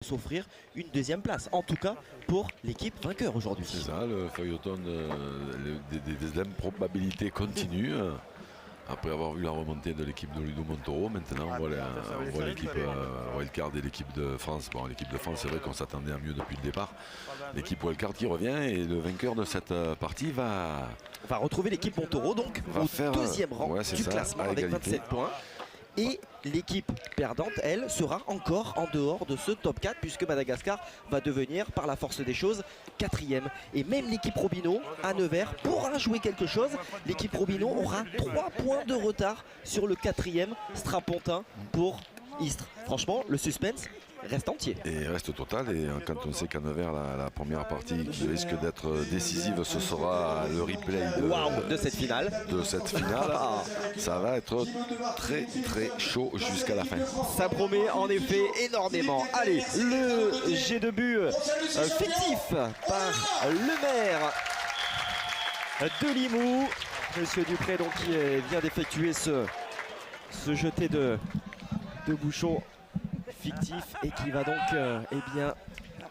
s'offrir une deuxième place, en tout cas pour l'équipe vainqueur aujourd'hui. C'est ça, le feuilleton des improbabilités continue. Après avoir vu la remontée de l'équipe de Ludo Montoro, maintenant on voit l'équipe Wildcard et l'équipe de France. Bon, l'équipe de France, c'est vrai qu'on s'attendait à mieux depuis le départ. L'équipe Wildcard qui revient et le vainqueur de cette partie va retrouver l'équipe Montoro, donc au deuxième rang du classement avec 27 points. Et l'équipe perdante, elle, sera encore en dehors de ce top 4 puisque Madagascar va devenir, par la force des choses, 4e. Et même l'équipe Robineau à Nevers pourra jouer quelque chose. L'équipe Robineau aura 3 points de retard sur le 4e Strapontin pour Istres. Franchement, le suspense reste entier. Et reste total. Et quand on sait qu'à Nevers, la première partie qui risque d'être décisive, ce sera le replay de cette finale. Ça va être très très chaud jusqu'à la fin. Ça promet en effet énormément. Allez, le jet de but fictif par le maire de Limoux, Monsieur Dupré, donc qui vient d'effectuer ce jeté de bouchon fictif et qui va donc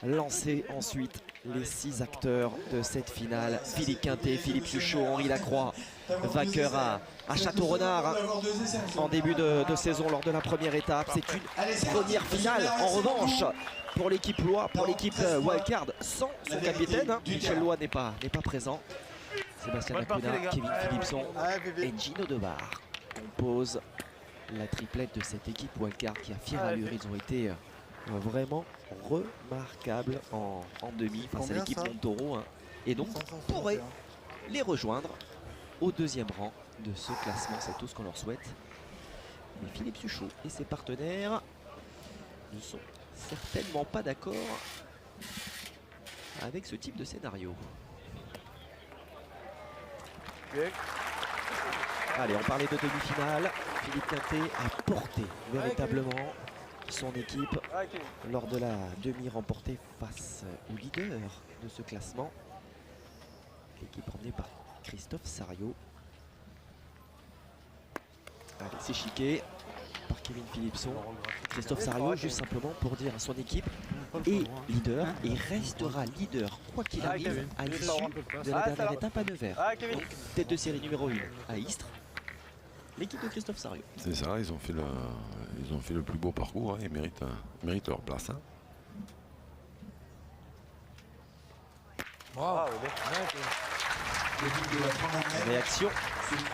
lancer ensuite les 6 acteurs de cette finale. Philippe Quintet, Philippe Suchot, Henri Lacroix, vainqueur à Château-Renard en début de saison lors de la première étape. C'est une première finale en revanche pour l'équipe Loire, pour l'équipe Wildcard sans son capitaine. Michel Lois n'est pas présent. Sébastien Lacuna, Kevin Philipson et Gino Debar composent la triplette de cette équipe Wildcard qui a fière allure. Ils ont été vraiment remarquables en demi face à l'équipe Montoro et donc pourraient les rejoindre au deuxième rang de ce classement. C'est tout ce qu'on leur souhaite. Mais Philippe Suchot et ses partenaires ne sont certainement pas d'accord avec ce type de scénario. Allez, on parlait de demi-finale. Philippe Quintet a porté véritablement son équipe lors de la demi remportée face au leader de ce classement. L'équipe emmenée par Christophe Sariot. Allez, c'est chiqué par Kevin Philipson. Christophe Sariot, juste simplement pour dire à son équipe, est leader et restera leader quoi qu'il arrive à l'issue de la dernière étape à Nevers. Donc, tête de série numéro 1 à Istres. L'équipe de Christophe Sariot. C'est ça, ils ont fait le plus beau parcours, ils méritent leur place. Réaction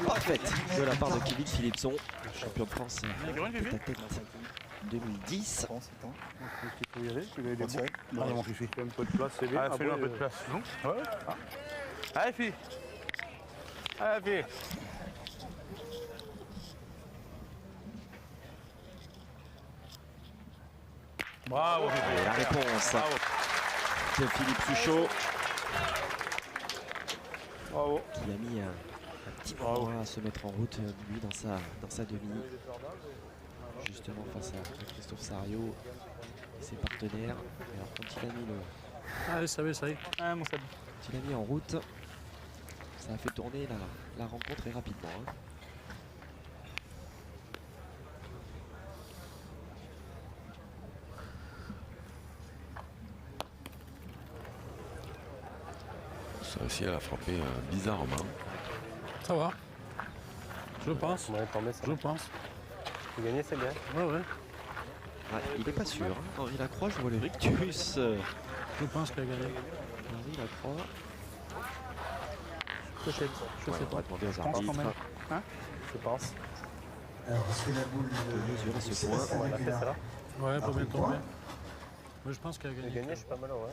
parfaite de la part de Kevin Philipson, champion de France tête à tête 2010. Tu peux y aller, tu veux aller bon. Fais un peu de place, c'est bien. Fais-le un peu de place. Allez, fille. Allez, fille. Bravo. Et la réponse de Philippe Suchot. Bravo. Qui a mis un petit moment à se mettre en route, lui, dans sa demi. Justement face à Christophe Sariot et ses partenaires. Et alors quand il a mis Allez, ça y est. Ah, mon Seb. Quand il a mis en route, ça a fait tourner la rencontre très rapidement. Ça aussi, elle a frappé bizarrement. Ça va. Je pense. Je pense. Gagner, c'est bien. Ouais. Il n'est pas sûr. Henri Lacroix, je vois le rictus. Je pense qu'il a gagné. Henri Lacroix. Je sais On va demander aux arbitres Je pense. Alors, est-ce que la boule de mesurer ce point. On l'a fait, ça là. Ouais, pas bien tombé. Moi, je pense qu'il a gagné. Gagner, je suis pas malheureux.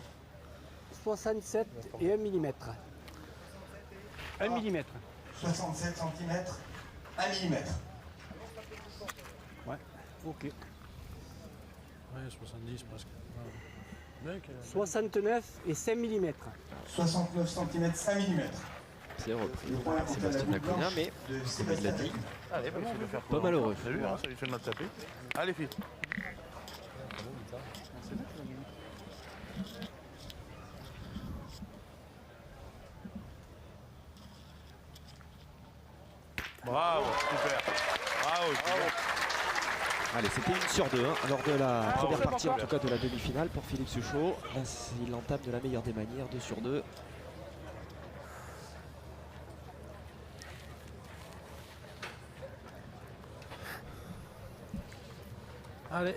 67 et 1 mm. 1 mm. 67 cm, 1 mm. Ouais, ok. Ouais, 70 presque. Ouais. 69 et 5 mm. 69 cm, 5 mm. C'est repris par Sébastien Lacuna, mais comme il l'a dit, Allez, il le faire pas malheureux. T'as vu, ça lui fait de notre taper. Allez, fille. Bravo, super. Bravo. Allez, c'était 1 sur 2 hein, lors de la première partie, en tout cas de la demi-finale pour Philippe Suchot. Là, il entame de la meilleure des manières, 2 sur 2. Allez.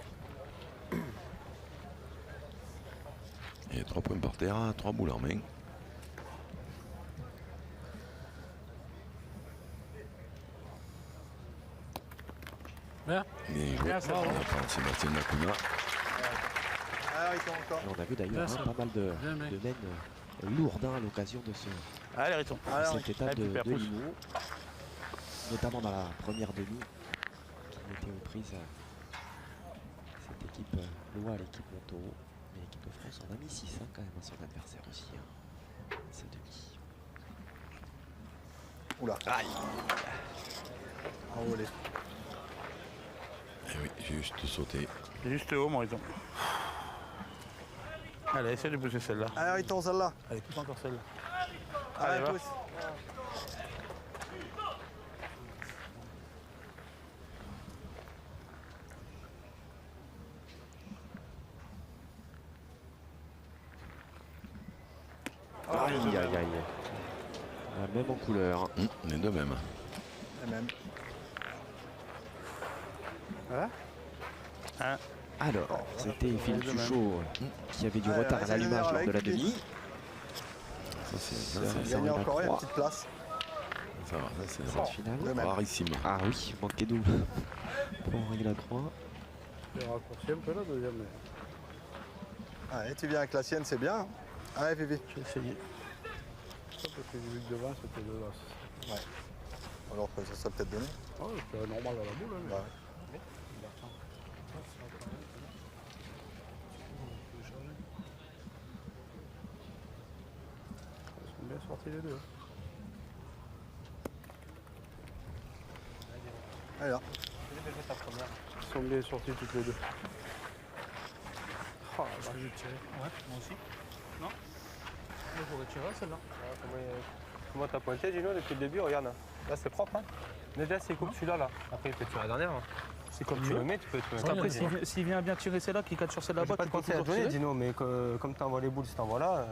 Et 3 points par terre, 3 boules en main. Bien. Bien joué. Sébastien Lacuna. Et on a vu d'ailleurs hein, pas mal de mènes lourdes hein, à l'occasion de Allez, Riton. cette étape de Limoux, notamment dans la première demi qui mettait aux prises cette équipe Loire, l'équipe Montaureau. Mais l'équipe de France en a mis 6 hein, quand même à son adversaire aussi. Hein, cette demi. Oula. Aïe. Envolé. Eh oui, j'ai juste sauté. Juste haut, mon Riton. Allez, essaie de pousser celle-là. Allez, Riton, celle-là. Allez, pousse encore celle-là. Allez, va. pousse. Aïe, aïe, aïe. La même en couleur. Les deux mêmes. Et même. Alors, c'était Philippe Suchot qui avait du Allez, retard à essaye de l'allumage venir lors de la avec, demi. Ça, c'est Il Ça gagne arrive à encore une trois. petite place. ça va, ça, c'est Cette finale. De même. rarissime. Ah oui, manquait double pour Henri Lacroix. Je vais raccourcir un peu la deuxième. Mais... Allez, tu viens avec la sienne, c'est bien. Allez, Fifi. J'ai essayé. Ça, parce que j'ai vu que devant, c'était de l'as. Alors que ça serait peut-être donné. Oh, c'est normal à la boule. Hein, Ouais. Ils sont bien sortis les deux. Allez, là. Ils sont bien sortis toutes les deux. Oh, Est-ce que j'ai tiré? Ouais, moi aussi. Non? Il faut retirer celle-là. Comment t'as pointé, Gino, depuis le début? Regarde. Là, c'est propre. Hein. Déjà, c'est coupe celui-là. Là. Après, il peut tirer la dernière. Hein. C'est comme tu le mets, tu peux te Après, s'il vient bien tirer celle-là, qu'il cadre sur celle-là, pas de conseil à te donner, Dino, mais comme t'envoies les boules, si t'envoies là.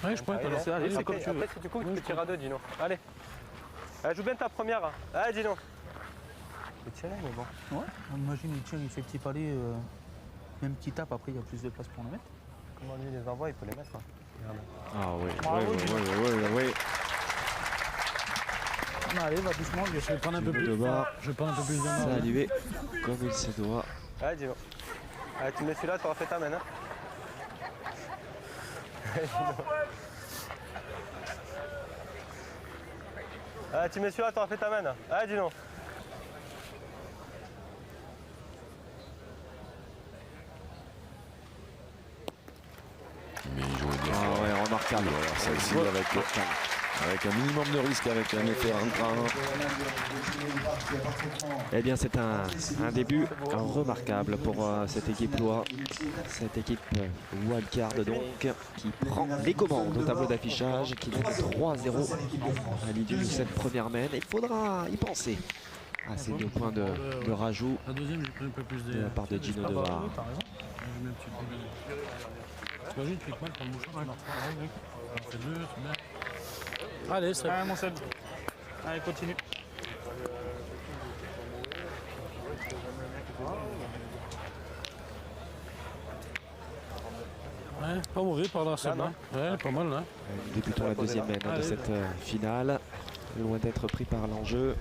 Ouais, je pointe alors. Allez, C'est comme tu veux. après, si tu coupes, tu peux tirer à deux, Dino. Allez. Allez, joue bien ta première. Hein. Allez, Dino. Tu peux tirer, mais bon. Ouais, imagine, il tire, il fait petit palais, même qu'il tape, après il y a plus de place pour le mettre. Comment lui les envoie, il peut les mettre. Hein. Regarde. Ah oui, Bravo, oui. Allez, va doucement, je vais prendre un peu Gino plus. Debar. Je vais prendre un peu plus de marge. Salué comme il se doit. Allez, Dino. Allez, tu mets celui-là, tu auras fait ta main. Hein. Allez, tu mets celui-là, tu auras fait ta main. Allez, Dino. Mais il jouait bien. Ah ouais, remarquable. Voilà, ça aussi avec un minimum de risque, avec un effet rentrant. Eh bien, c'est un début remarquable pour cette équipe Loire. Cette équipe wildcard donc, qui prend les commandes au tableau d'affichage, qui mène 3-0 à l'issue de cette première main. Il faudra y penser à ces 2 points de rajout La deuxième, j'ai pris un peu plus de la part de Gino Ah bah, Debar. oui, t'as raison. Je mets un petit peu. T'imagines, tu fais mal pour le bouchon, tu marques pas. Ouais, oui. C'est deux, c'est bien. Allez, c'est bon. mon Seb. Allez, continue. Ouais, pas mauvais par là, c'est bien. Ouais, pas mal là. Nous débutons la deuxième main de cette finale. Loin d'être pris par l'enjeu.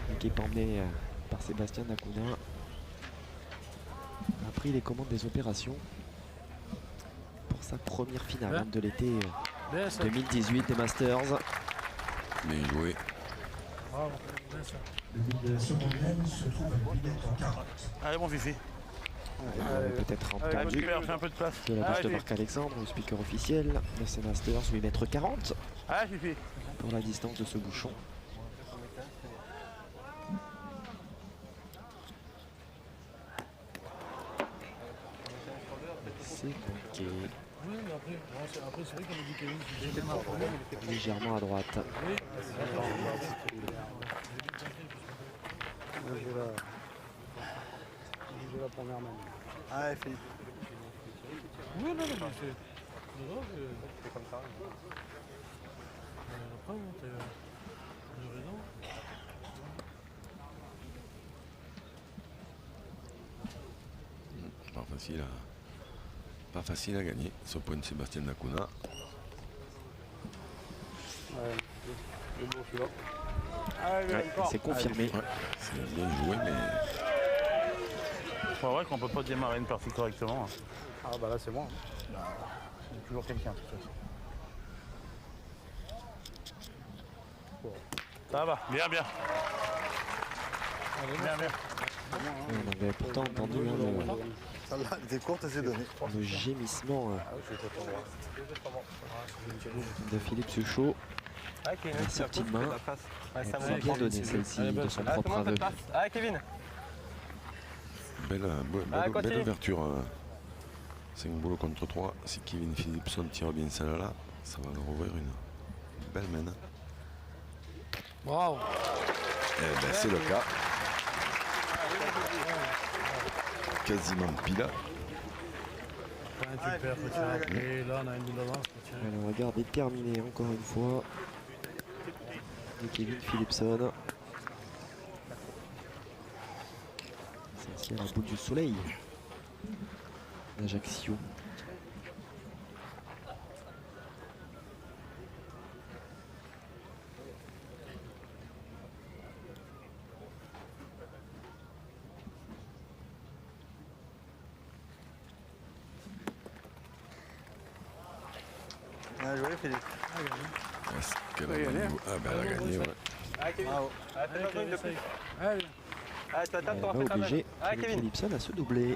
L'équipe emmenée par Sébastien Lacuna a pris les commandes des opérations pour sa première finale de l'été Bien ça. 2018 des Masters. Bien joué. Bravo. Bien ça. Le but de la seconde laine se trouve à 8 mètres 40. Allez, mon Fifi. Peut-être Allez, entendu super, fais un peu de place. de la bouche de Allez, Marc Alexandre, le speaker officiel de ces Masters, 8 mètres 40 Allez, Fifi. pour la distance de ce bouchon. C'est manqué. Oui, mais après c'est vrai qu'on a dit Kevin, c'était bien marqué. Légèrement à droite. Oui. la première main. Allez, Philippe. Oui, non, mais c'est grave. C'est comme ça. Après, t'as raison. Pas facile à gagner, ce point de Sébastien Dacuna. C'est beau celui-là. Ouais, c'est confirmé. Ouais, c'est bien joué, mais C'est vrai qu'on peut pas démarrer une partie correctement. Ah bah là c'est moi. Il y a toujours quelqu'un de toute façon. Ça va, bien, bien. Bien, bien. On avait pourtant entendu hein, Celle-là, elle était courte et c'est donné. le gémissement de Philippe Suchot. Ah, Kevin, La tu sortie l'as de main. la passe. Ouais, ça Elle me a bien donné celle-ci de son Ah, propre comment ça aveu. te passe? Ah, Kevin. belle ouverture. 5 boules contre 3. Si Kevin Philipson tire bien celle-là, ça va leur ouvrir une belle main. Bravo. Eh ben, c'est le cas. Quasiment pile. Quand tu perds, faut tirer après. Là, on a une boule d'avance. Faut tirer. Alors, regard déterminé encore une fois de Kevin Philipson. Essentiel à la boule du soleil d'Ajaccio. Bien joué, Philippe. Est-ce qu'elle a gagné? Ah ben elle a gagné, ouais. Ah, Kevin. Bravo. Ah, t'as besoin de plus. Allez. Ah, tu attends, Elle t'auras va fait ta main. obliger Ah, Kevin Kevin. Philipson à se doubler.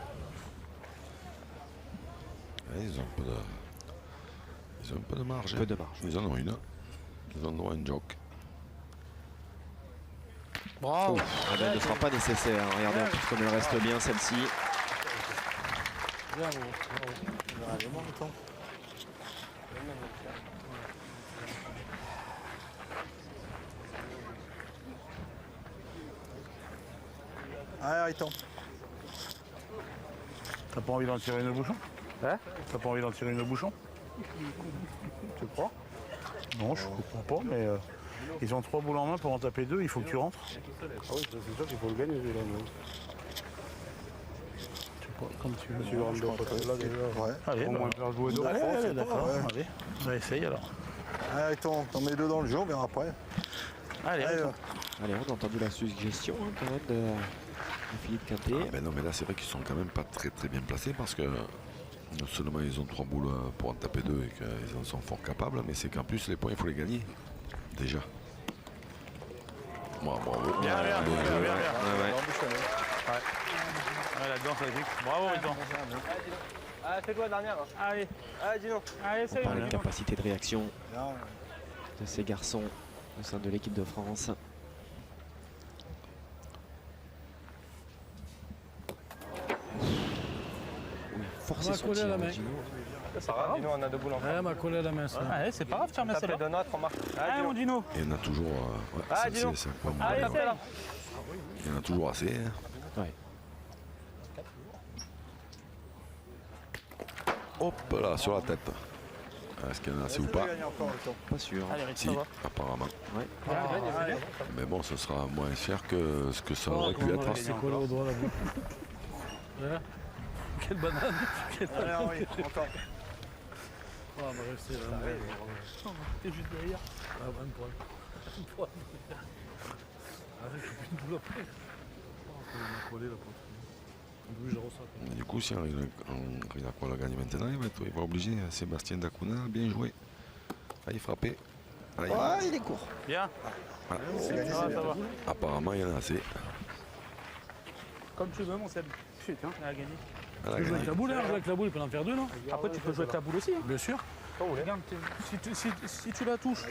Ouais, ils ont un peu de marge. Peu de marge. Ils en ont une. Ils ont droit à une joke. Bravo. Ah ben, elle ne sera pas nécessaire. hein. Regardez en plus comme elle reste bien celle-ci. Bravo. Allez, bon, attends. Allez, Ariton. T'as pas envie d'en tirer une bouchon? Hein? T'as pas envie d'en tirer une bouchon? Tu crois? Non, je comprends pas, mais ils ont 3 boules en main pour en taper 2, il faut que tu rentres. Ah oui, c'est sûr qu'il faut le gagner, celui-là. Comme tu veux. Tu le rentres là déjà. Ouais. Allez, Au moins faire jouer deux. allez, c'est allez, pas, d'accord. ouais. Allez, on va essayer alors. Allez, Ariton, t'en mets 2 dans le jeu, on verra après. Allez, Allez, Allez, on a entendu la suggestion hein, quand même de Philippe Quintet. Ah ben non, mais là c'est vrai qu'ils sont quand même pas très très bien placés parce que non seulement ils ont 3 boules pour en taper 2 et qu'ils en sont fort capables, mais c'est qu'en plus les points il faut les gagner. Déjà. Bravo. Bien, bien, bien, bien, bien. Ouais, ouais. Ouais, là-dedans, ça va vite. Bravo, Ariton. Ah, fais-toi la dernière. Allez. Ah, dis non. Allez, On salut. parle de capacité de réaction Bien. de ces garçons au sein de l'équipe de France. Oui, forcer On va son coller à tir, la main. Gino. C'est pas grave. Dis non, on a deux boules en Ouais, elle m'a collé à la main, ça. Allez, c'est pas grave, tu remets Ça fait celle-là. deux notes, remarque. Ah, Allez, dis mon non. Dino. Et il y en a toujours. Ouais, Ah, ça, dis donc. c'est un point Allez, mort. celle-là. Il y en a toujours assez. Hein. Ouais. Hop là, sur la tête. Est-ce qu'il y en a assez ou pas? Gagner encore, Ariton. Pas sûr. Allez, Rick, Si, ça va. apparemment. Ouais. Allez. Mais bon, ce sera moins cher que ce que ça Oh, aurait pu comment être. on s'est collé au doigt là-bas. Voilà. Quelle banane. Quelle Allez, banane. Henri, encore. Ah, on va rester là. T'es juste derrière. Ah, 20 points. 20 points. Ah, je suis plus une boule après. Oh, on m'a collé là pour oui, je ressens. Et du coup, si Henri Lacroix la gagne maintenant, il va obliger Sébastien Dacuna à bien jouer. Allez, frapper. Allez. Ah, il est court. Bien. Voilà. C'est gagné, Ça c'est va, bien. ça va. Apparemment, il y en a assez. Comme tu veux, mon Seb. Putain, elle a gagné. Elle a Tu peux jouer gagné. avec la boule, hein, jouer avec la boule, il peut en faire 2, non? Après, tu peux jouer avec la boule aussi. Hein. Bien sûr. Regarde, si tu la touches,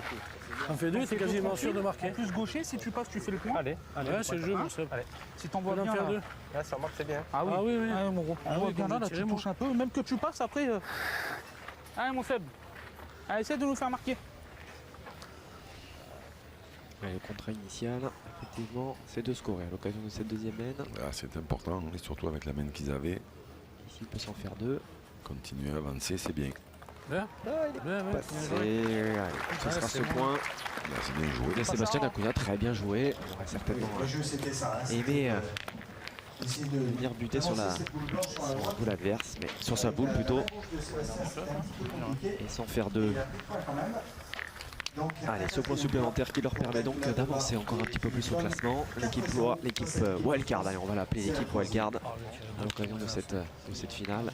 En fait 2, on c'est fait quasiment deux sûr de tranquilles. marquer. En plus gaucher, si tu passes, tu fais le point. Allez. Ouais, c'est le jeu, mon Seb. Allez. Si On t'envoies peut en bien faire là. 2. Là, ça remarque, c'est bien. Ah oui, Ah oui, oui. mon gros. Ah On voit oui, bien bon, là, tu tirez-moi. touches un peu. Même que tu passes après. Allez, mon Seb. Allez, essaie de nous faire marquer. Ouais, le contrat initial, effectivement, c'est de scorer à l'occasion de cette deuxième main. Voilà, c'est important, et surtout avec la main qu'ils avaient. Ici, il peut s'en faire deux. Continuer à avancer, c'est bien. Bien. Bien, bien. Allez, ce sera ce point Là, c'est bien joué. de Sébastien Acuna, très bien joué. On aurait certainement Le jeu, c'était ça. Hein, aimé essayer de venir buter sur la boule adverse, mais sur sa boule plutôt, et sans faire deux. Allez, ce point supplémentaire qui leur permet donc d'avancer encore un petit peu plus au classement. L'équipe Wildcard, allez, on va l'appeler l'équipe Wildcard à l'occasion de cette finale,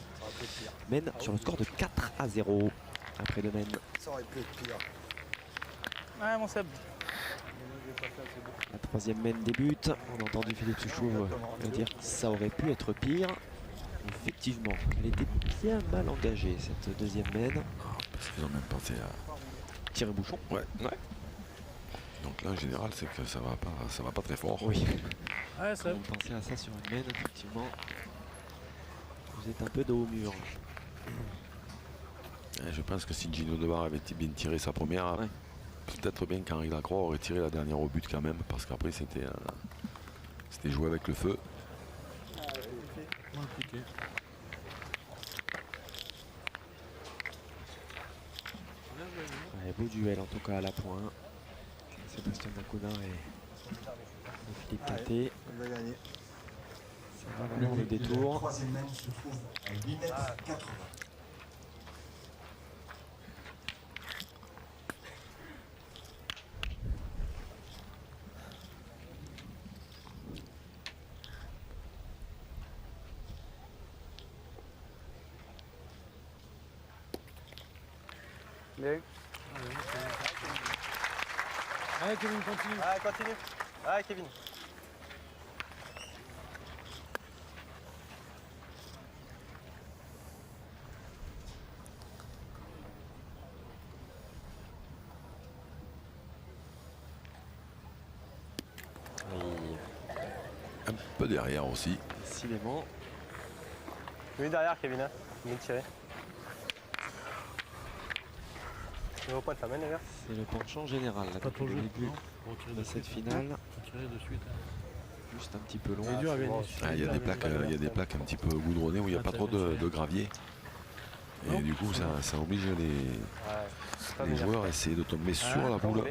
mène sur le score de 4-0 après deux mènes. Ça aurait pu être pire. Ouais, mon Seb. La troisième mène débute. On a entendu Philippe Suchot dire que ça aurait pu être pire. Effectivement, elle était bien mal engagée cette deuxième mène. Parce qu'ils ont même pensé à Tirer bouchon. Ouais. Donc là, en général, c'est que ça va pas très fort. Oui. Ouais, Seb. Vous pensez à ça sur une mène, effectivement. Vous êtes un peu dos au mur. Et je pense que si Gino Debar avait bien tiré sa première, Ouais. peut-être bien qu'Henri Lacroix aurait tiré la dernière au but quand même, parce qu'après c'était joué avec le feu. Mal piqué. Ouais, beau duel en tout cas à la pointe. Sébastien Acuna et Philippe Quintet. On va gagner. Ça va valoir le détour. La troisième main se trouve à 8,80 m. Bien. Allez, Kevin, continue. Allez, continue. Allez, Kevin. Un peu derrière aussi. Décidément. Lui derrière, Kevin. Hein. Bien tiré. Le point de la main, les gars. C'est le penchant général là, Pas depuis trop le jeu. début Faut tirer de de cette suite. finale. Faut tirer de suite. Juste un petit peu long. Il est dur à gagner. Il y a des plaques un petit peu goudronnées où il n'y a pas trop de gravier. Et du coup, ça oblige les joueurs à essayer de tomber sur la boule.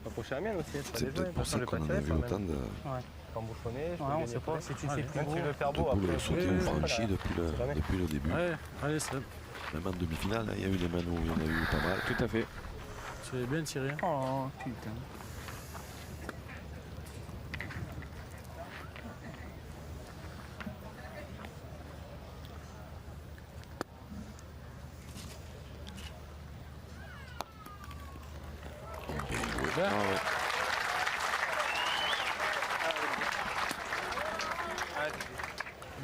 Approcher la mienne aussi. C'est peut-être pour ça qu'on en a vu autant de Embouchonné, Ouais, on sait pas. Si tu sais plus même si tu veux faire beau boules après. sautées ou franchies depuis le début. Ouais, allez, Seb. Même en demi-finale, il y a eu des mains où il y en a eu pas mal. Tout à fait. Tu es bien tiré. Oh, putain. Ah ouais.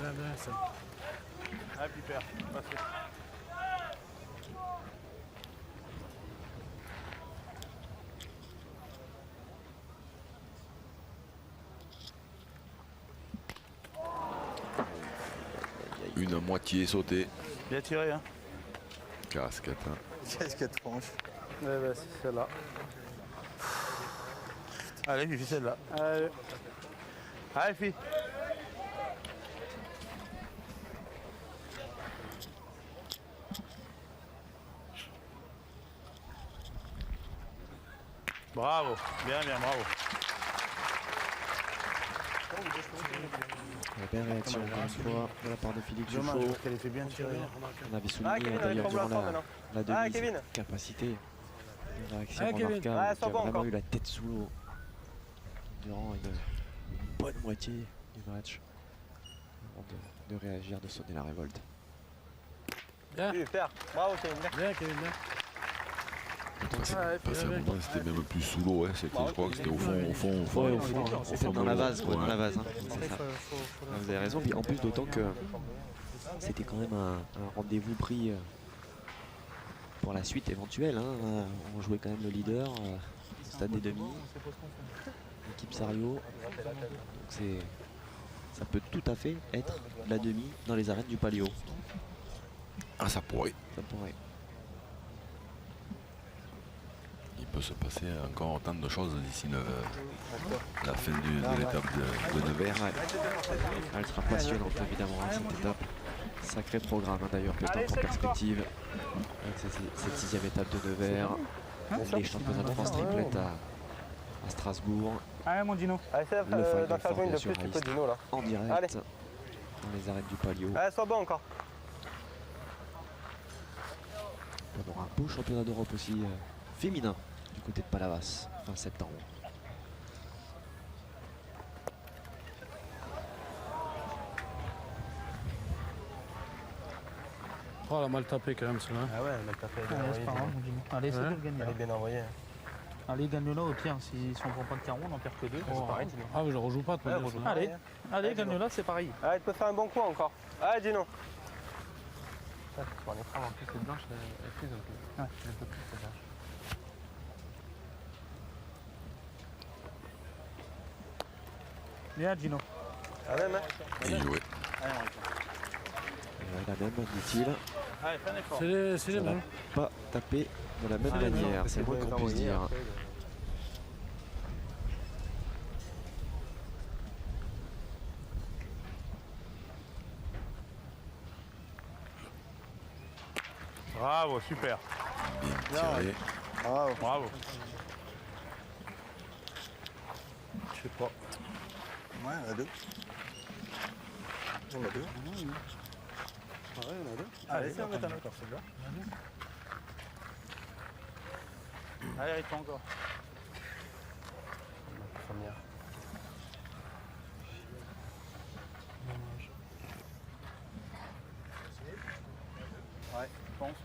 Bien, bien, Seb. Ah, Piper. Merci. Une à moitié sautée. Bien tiré, hein. Casquette. Hein. Qu'est-ce qu'elle te franche? Ouais, bah, c'est celle-là. Allez, j'ai fait celle-là. Allez. Allez, fille. Bravo. Bien, bien, bravo. Belle réaction encore une fois de la part de Philippe Dommage, Suchot. parce qu'elle était bien tirée. On avait Ah, souligné Kevin, d'ailleurs allez, durant prends-le maintenant. la Ah, demi Kevin. capacité de réaction Ah, Kevin. remarquable, Ah, qui a sois bon vraiment encore. eu la tête sous l'eau durant une bonne moitié du match avant de réagir, de sonner la révolte. Bien, Super. Bravo, Kevin. bien, Kevin, bien. Passé un moment, c'était même plus sous l'eau. Hein. Je crois que c'était au fond. Ouais, au fond, c'est dans la vase, quoi, dans la vase. Hein. C'est ça. Ah, vous avez raison, puis en plus d'autant que c'était quand même un rendez-vous pris pour la suite éventuelle. Hein. On jouait quand même le leader, stade des demi, l'équipe Sario. Donc ça peut tout à fait être la demi dans les arènes du Paléo. Ah, ça pourrait. Ça pourrait. il peut se passer encore autant de choses d'ici la fin de l'étape de Nevers. Elle sera passionnante évidemment cette étape. Sacré programme d'ailleurs que je en perspective avec cette 6e étape de Nevers. Les championnats de France triplette à Strasbourg. Allez, mon Dino. Allez, essaie Le Final d'en faire Four, une bien de sûr, plus, tu peux, Aïs, Dino, là. en direct Allez. dans les arènes du Palio. Allez, sois bon encore. On va avoir un beau championnat d'Europe aussi féminin du côté de Palavas fin septembre. Oh, elle a mal tapé quand même, celle-là. Ah ouais, mais t'as fait Allez, c'est pas grave, mon Dino. Allez, c'est Ouais. de le gagner. Elle est bien envoyée. Allez, gagne-la au pire. Si on prend pas de carreau, on en perd que 2. C'est pareil, Dino. Ah, mais je rejoue pas, toi. Ouais, Dino, rejoue celle-là. Allez, allez, gagne-la, c'est pareil. Allez, tu peux faire un bon coup encore. Allez, Dino. Sur l'écran, en plus, cette blanche, elle est plus un peu. Ouais, elle est un peu plus, cette blanche. Bien, Gino. La même, hein. Et joué. La même, dit-il. Allez, fais un effort. C'est les Ça va mêmes. pas taper de la même Allez, manière, c'est le moins bon, qu'on les puisse dire. envoyer, Bravo, super. Bien tiré. Bravo. Bravo. Je sais pas. Ouais, on a deux. On a deux. Allez, c'est un métal encore, c'est bien. Allez, arrête-toi encore. Première. Ouais, je pense.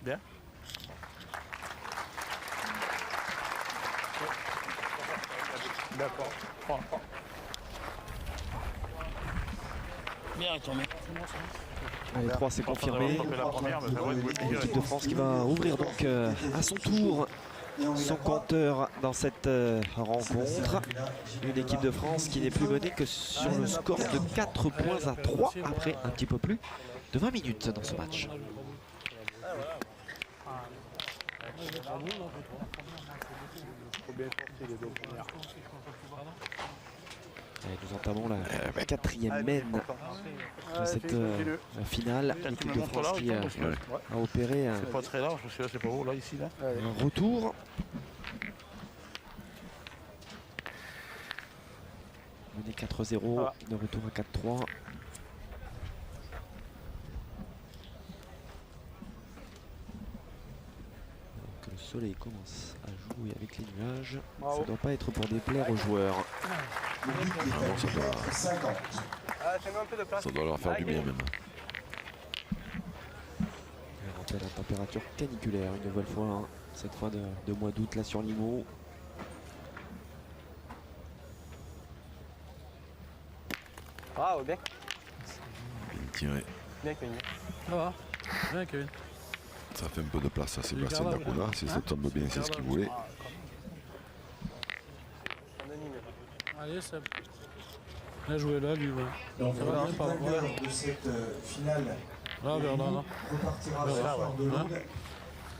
Bien. D'accord. Bien retourné. Allez, 3 c'est confirmé. La première, mais ça va être L'équipe de France qui va ouvrir donc à son tour son compteur dans cette rencontre. Une équipe de France qui n'est plus menée que sur le score de 4 points à 3 après un petit peu plus de 20 minutes dans ce match. Et nous entamons la 4e mène de cette finale. L'équipe de France qui a opéré C'est pas très large, parce que là, c'est pas haut, là, ici, là. un retour. Mené 4-0, de retour à 4-3. Que le soleil commence à jouer avec les nuages, ça ne doit pas être pour déplaire aux joueurs. Le but est à 50. Allez, fais-nous un peu de place. Ça doit leur faire du bien même. On rappelle la température caniculaire une nouvelle fois, hein, cette fois de mois d'août là sur Limoux. Bravo, bien. Bien tiré. Bien, Kevin. Ça va. Bien, Kevin. Ça fait un peu de place à Sébastien Regarde, Dacuna. Si ça tombe bien, c'est ce qu'il voulait. On anime. Allez, Seb. Bien joué là, lui, voilà. Donc, Ça va bien, le pas vainqueur de cette finale Là, vers là, là. repartira Vers ce là, soir ouais. de l'Aude.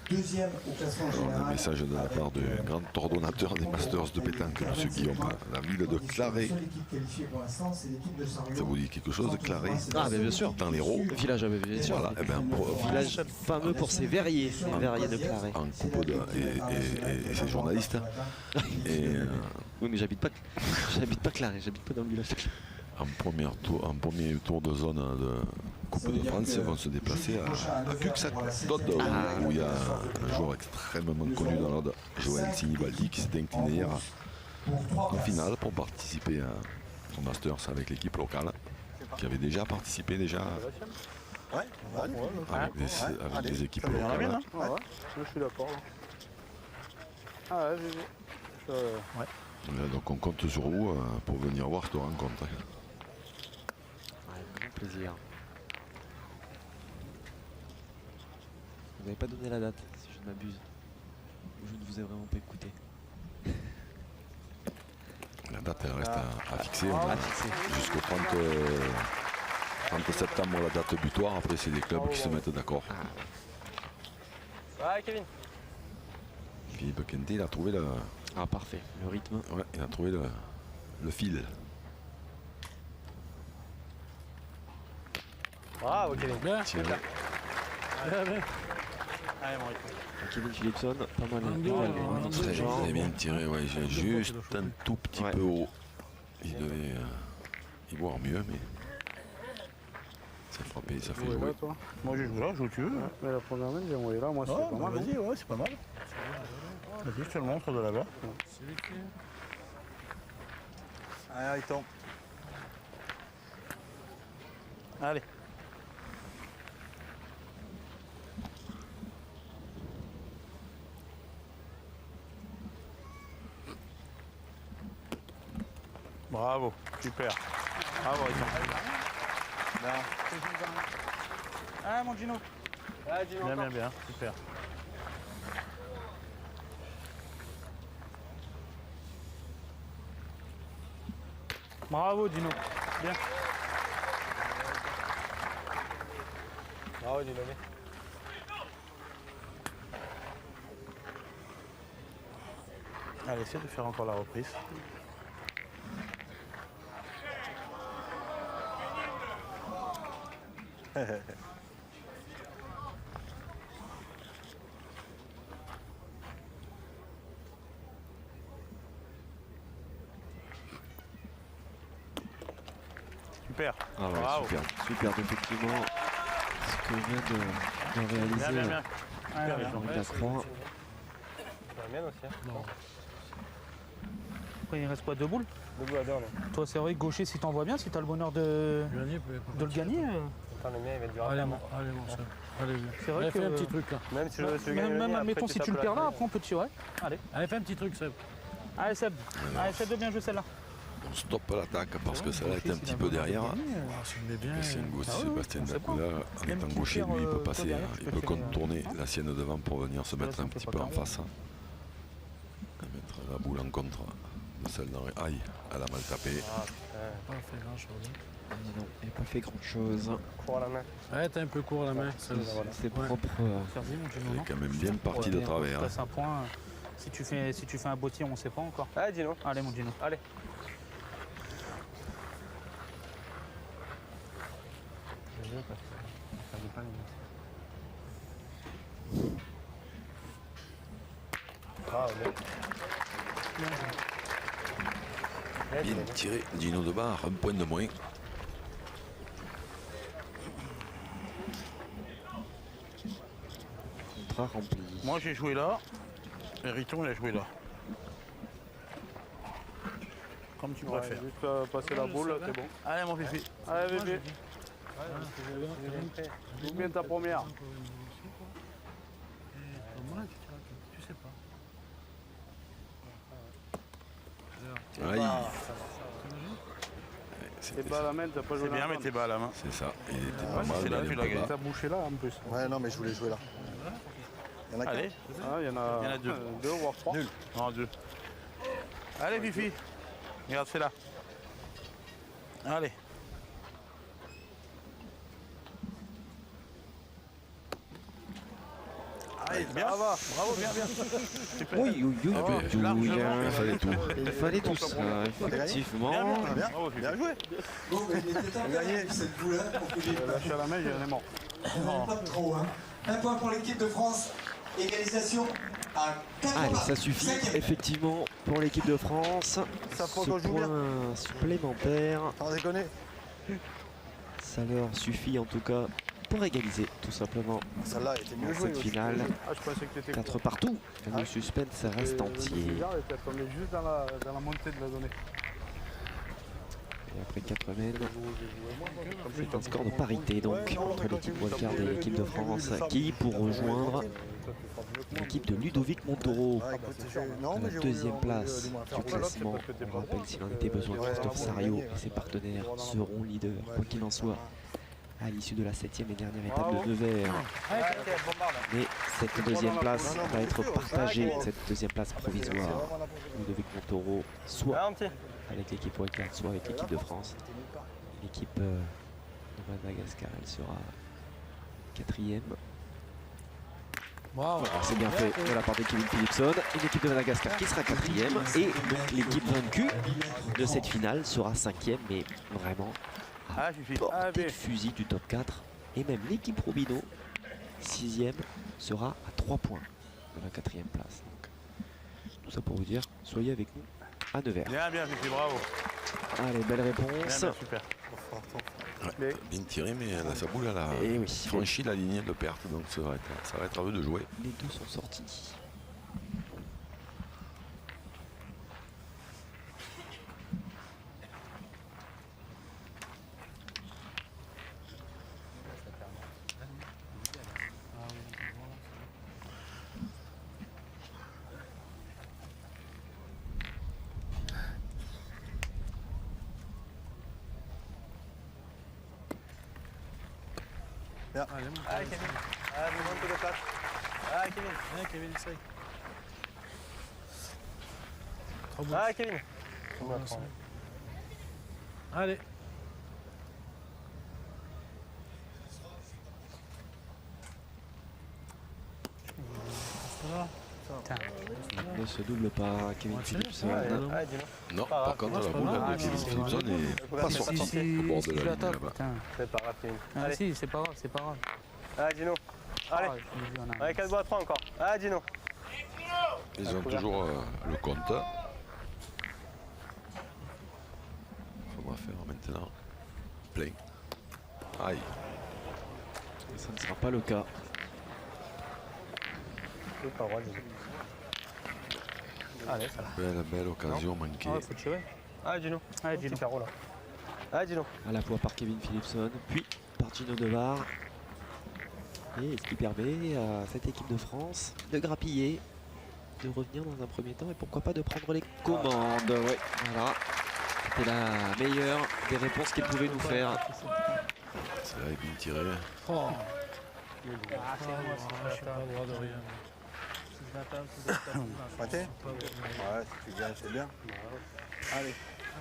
Deuxième au classement Alors, général. un message de la part du grand ordonnateur des Masters de pétanque, M. Guillaume. La ville de Claré. La seule équipe qualifiée pour l'instant, c'est l'équipe de Sarrieux. Ça vous dit quelque chose de Claré? Ah, mais bien sûr. Dans l'Hérault. Village, bien sûr. Voilà, et bien, Village fameux pour ses verriers, les verriers de Claré. en coupe et ses journalistes. Et Oui, mais j'habite pas Claré, j'habite pas dans le village de Claré. en premier tour de zone de Coupe de France, ils vont se déplacer à Cuxac d'Aude, où il y a un joueur extrêmement connu dans l'Aude, Joël Sinibaldi, qui s'est incliné hier en finale pour participer au Masters avec l'équipe locale, qui avait déjà participé Ouais, avec des équipes Ça vient la mienne, locales. hein. Ouais, je suis d'accord. Ah ouais, j'ai Donc on compte sur vous pour venir voir cette rencontre. Avec grand plaisir. Vous n'avez pas donné la date, si je ne m'abuse. Je ne vous ai vraiment pas écouté. La date elle reste à fixer. À fixer. Jusqu'au 30 septembre, la date butoir. Après, c'est des clubs qui se mettent d'accord. Ouais, Kevin. Philippe Kenté, il a trouvé le. Ah, parfait. Le rythme. Ouais, il a trouvé le fil. Bravo, Kevin. Bien. Tiens, Bien, bien. Allez, mon rythme. Kevin Philipson, pas mal. très bien tiré. Ouais, j'ai juste un tout petit peu haut. Il devait y voir mieux, mais ça a frappé, ça fait Ouais, jouer. là, toi. Moi, je joue là, je joue tu veux. Mais la première main, j'ai envoyé là. Moi, c'est pas mal. Vas-y, ouais, c'est pas mal. Vas-y, je te le montre de là-bas. Allez, il tombe. Allez. Bravo, super. Bravo, Ah, mon Gino. Ouais, Gino, bien, encore. bien, bien, super. Bravo, Gino. Bien. Bravo, Gino. Bien. Allez, essaie de faire encore la reprise. Super. Ah ouais, Bravo. super. Super, effectivement. Ce que vient de réaliser Bien, bien, bien. Ah, bien. Henri Lacroix. C'est la mienne aussi. Hein. Après, il reste quoi, 2 boules? Debout à deux, on est. Toi, c'est vrai, gaucher, si t'envoies bien, si t'as le bonheur de le gagner. Attends, le mien, il va être dur à Allez, perdre. allez, mon cher. Allez, viens. C'est vrai Allez, que- fais un petit truc là. Même si je gagne le Même, mien, admettons, après, si tu le tapes perds là, la après, on peut tirer. Allez. Allez, fais un petit truc, Seb. Allez, Seb. Allez, Seb de bien jouer celle-là. On stoppe l'attaque parce que ça va être un petit peu derrière. Ah, si on est bien. Sébastien c'est bon. Dacula, en Même étant qui gaucher, perd, lui, il peut toi, passer, derrière, tu il peux peut tirer, contourner hein. la sienne devant pour venir se mettre ça un me fait petit pas peu en carreau. face. Et mettre la boule en contre de celle d'Henri. Aïe, elle a mal tapé. Pas fait grand chose. Non, il n'a pas fait grand-chose. Cours à la main. Ouais, t'es un peu court à la main. Ça, C'est ouais. propre. Sergi, mon Gino, Elle non? est quand même bien partie de travers. Passe un point. Si tu fais un beau tir, on sait pas encore. Allez, Gino. Allez, mon Gino. Allez. Ah, Bien tiré, Gino de barre, un point de moins. Contrat rempli. Moi, j'ai joué là. Et Riton, il a joué là. Comme tu préfères. Juste passer la boule, c'est bon. Allez, mon fifi. Allez, bébé. Joue bien ta première. Comment tu tires, tu sais pas. Aïe, T'es pas à la main, t'as pas joué C'est bien, mais t'es bas à la main. c'est ça. Il était pas c'est mal, là, mais tu un l'as peu gagné. bas. T'as bouché là en plus. Ouais, non, mais je voulais jouer là. Il y en a Allez. Ah, il y en a, Il y en a deux. deux voire trois. Nul. Non, deux. Allez, Fifi. Regarde, c'est là. Allez. Allez, bien. Bravo, bien, bien. Super. Oui, oui, oui, Ah, oui, largement. oui, Il fallait tout. il fallait tout ça, effectivement. Bien, bien. Bien, Bravo, Fifi. bien joué. Bon, il était temps de gagner cette boule pour que les Lâché à la main, il en est mort. pas de trop. Hein. Un point pour l'équipe de France. Égalisation à 4 Allez, parts. ça suffit Cinquième. effectivement pour l'équipe de France. Ça faut Ce qu'on joue bien. point supplémentaire, Sans déconner. ça leur suffit en tout cas pour égaliser tout simplement Celle-là était mieux dans jouée. cette aussi. finale. Ah, je pensais que t'étais 4 partout, le suspense reste entier. On est juste dans la montée de la donnée. Et après 4 mètres, c'est un score de parité donc entre l'équipe Wildcard et l'équipe de France qui pour rejoindre l'équipe de Ludovic Montoro Ah, écoute, non, à mais la j'ai deuxième voulu place du moins du faire. classement. On rappelle s'il en était besoin, Christophe Sario et ses partenaires seront leaders quoi qu'il en soit à l'issue de la 7e et dernière étape de Nevers. Ok, bombarde. Mais cette deuxième place va être partagée, cette deuxième place provisoire. Ludovic Montoro, soit Ah, un petit. avec l'équipe Wildcard, soit avec l'équipe de France. L'équipe de Madagascar, elle sera 4e. Waouh. C'est bien fait de la part de Kevin Philipson. Une équipe de Madagascar qui sera 4e. Et donc l'équipe vaincue de cette finale sera 5e. Mais vraiment à portée de fusil du top 4. Et même l'équipe Robino, 6e, sera à 3 points de la 4e place. Donc, tout ça pour vous dire, soyez avec nous à Nevers. Bien, Fifi, bravo. Allez, belle réponse. Bien, super. Ouais, bien tiré, mais la Saboul elle a Et oui. franchi la ligne de perte, donc ça va être à eux de jouer. Les deux sont sortis. Allez, Kevin. Ah, nous monte de place. Ah, Kevin. Viens, Kevin, essaye. Trop bon. Ah, Kevin. Allez. Ne se double pas, Kevin Philipson. Ah, dis-nous. Non, Pas par grave. contre, la c'est pas boule grave. de Kevin Philipson n'est pas sortie au bord de la ligne là-bas. C'est pas grave, Kevin. Ah Allez. si, c'est pas grave, c'est pas grave. Ah, dis-nous. Allez. Ah, je me dis, on a- Allez, 4 bois à 3 encore. Ah, dis-nous. Ils ont toujours le compte. Il faudra faire maintenant plein. Aïe. Ça ne sera pas le cas. C'est pas droit, dis-nous. Allez, ça va. Belle occasion manquée. Ah, faut tirer. Ah, dis-nous. Allez, Petit dis-nous. carreau là. Ah, dis-nous. À la fois par Kevin Philipson, puis par Gino Devar. Et ce qui permet à cette équipe de France de grappiller, de revenir dans un premier temps et pourquoi pas de prendre les commandes. Ouais, voilà. C'était la meilleure des réponses qu'il pouvait nous faire. Celle-là est bien tirée. Oh. Ah, je suis pas droit de rien. Pointé Ouais, si tu gagnes, c'est bien. Allez.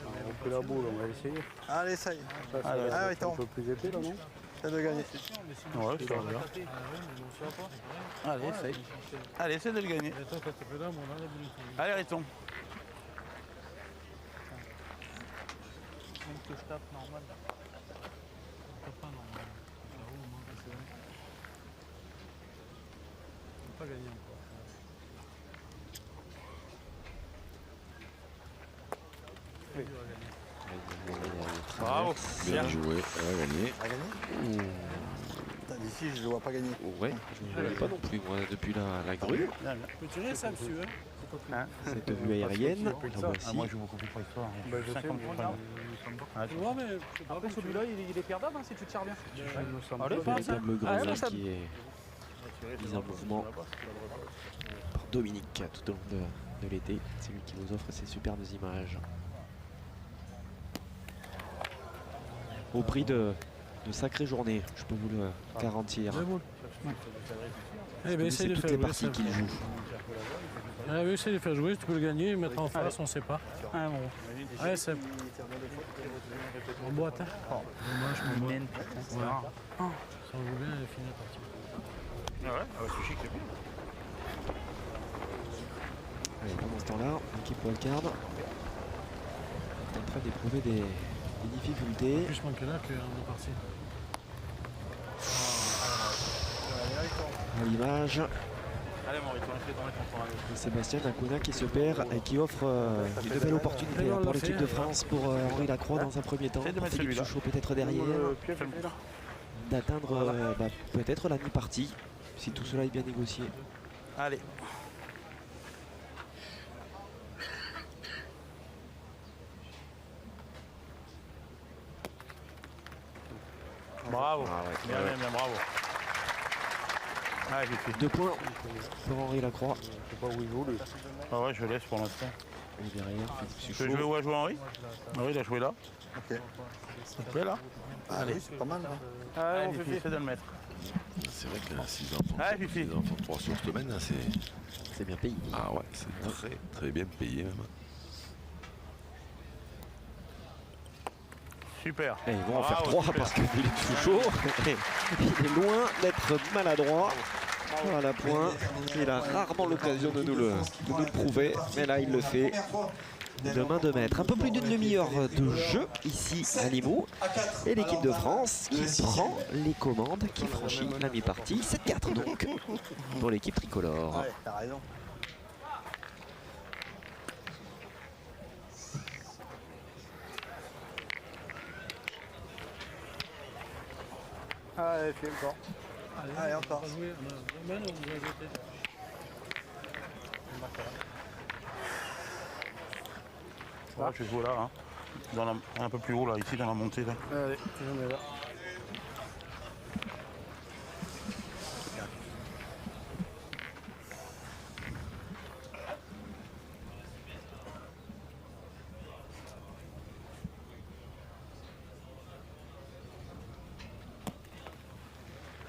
On fait la boule, on va essayer. Allez, ça y est. Allez, Ah, il un tombe. peu plus épais là, non? C'est de gagner. Ouais, ça va bien. Allez, essaye. Allez, essaie de le gagner. Et toi, quand tu fais là, mon âne, il Allez, Riton. Même que je tape normal. Je tape pas normal. Là-haut, au moins, c'est vrai. faut pas gagner encore. Bravo. Bien joué, elle a gagné. A gagné Putain, d'ici, je ne le vois pas gagner. Ouais, je ne vois pas non plus moi depuis la grue. Tu peux tirer ça, monsieur, hein? Cette vue aérienne, la voici. Moi, je vous comprends pas l'histoire. Bah, je sais, 50 mais- points. Ah, Tu vois, mais Après, celui-là, il est perdable hein, si tu tires bien. Allez, Le passe. véritable Ah, grenat ouais, ça- qui est mis en mouvement par Dominique tout au long de l'été. C'est lui qui nous offre ces superbes images. Au prix de sacrées journées, je peux vous le garantir. Deux boules. Eh bien, C'est essaye de toutes faire les jouer parties ça. qu'il joue. Ah oui, essaye de faire jouer, tu peux le gagner, mettre en face, on sait pas. Ah bon. Allez, c'est en boîte. Hein. Dommage, mon boîte. Mène, c'est rare. Si on joue bien, elle est finie la partie. Ah ouais, c'est chic, c'est bien. Allez, pendant ce temps-là, l'équipe Wildcard est en train d'éprouver des difficultés. Plus manqué là qu'on est parti. À l'image Allez, mon Riton, essaie d'en mettre en de Sébastien Acuna qui se perd et qui offre une belle opportunité pour l'équipe de France, pour Henri Lacroix dans un premier temps, Essaye de pour mettre Philippe celui-là. Souchot peut-être derrière, d'atteindre peut-être la mi-partie, si tout cela est bien négocié. Allez. Bravo. Bien, bravo. Allez, Fifi. 2 points pour Henri Lacroix. Je sais pas où il joue, lui. Ah ouais, je laisse pour l'instant. Et derrière, Tu Philippe veux jouer Suchot. où a joué Henri? Henri, il a joué là. Ok. Ça te plaît là? Allez, c'est pas mal. Hein. Allez, mon Fifi, essaie de le mettre. C'est vrai que 6 enfants, Allez, Fifi. 6 enfants 3 sur semaine, hein, c'est. C'est bien payé. Ah ouais, c'est très très bien payé même. Super. Et ils vont en faire Bravo, 3 super. parce que Philippe Suchot, il est loin d'être maladroit. Voilà, point. Il a rarement l'occasion de nous le prouver, mais là il le fait de main de maître. Un peu plus d'une demi-heure de jeu ici à Limoux. Et l'équipe de France qui prend les commandes, qui franchit la mi-partie. 7-4 donc pour l'équipe tricolore. Ouais, t'as raison. Allez, fais encore. Allez, encore. On va jouer. Ben non, on va jeter. Là, tu joues là, hein. Un peu plus haut, là, ici, dans la montée. Là. Allez, je mets là.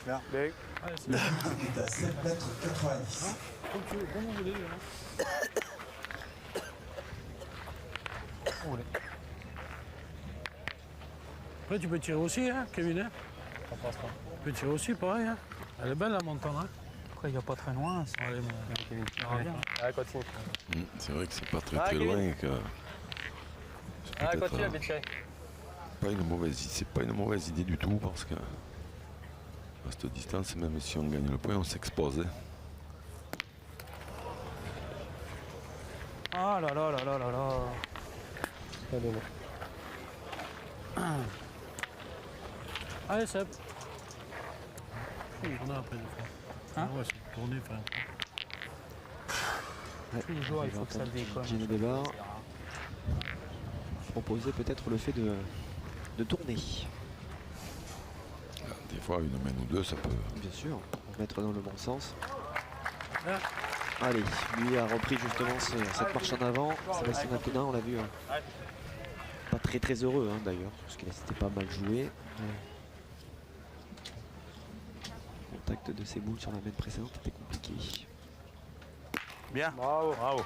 Bien. Allez, c'est bon. C'est à 7 mètres 90. Comme tu veux, comme vous voulez. Hein. Après, tu peux tirer aussi, hein, Kevin. Hein. Tu peux tirer aussi, pareil. Hein. Elle est belle, la montagne. Hein. Après, il n'y a pas très loin. Allez, mon Allez, continue. C'est vrai que c'est pas très Ah, très Kevin. loin et que c'est Allez, peut-être continue à Béthier. pas une mauvaise idée. C'est pas une mauvaise idée du tout parce que à cette distance, même si on gagne le point, on s'expose. Ah là là là là là là. Allez, non. Allez, Seb. On a après des fois. Hein? Ouais, c'est tourner, faire un peu. Tous les jours, il faut que ça déconne. Gino Débar proposait peut-être le fait de tourner. Des fois, une main ou deux, ça peut. Bien sûr, mettre dans le bon sens. Ah. Allez, lui a repris justement cette marche en avant. Sébastien Antonin, on l'a vu, pas très très heureux hein, d'ailleurs, parce qu'il s'était pas mal joué. Le contact de ses boules sur la main précédente était compliqué. Bien. Bravo. Bravo.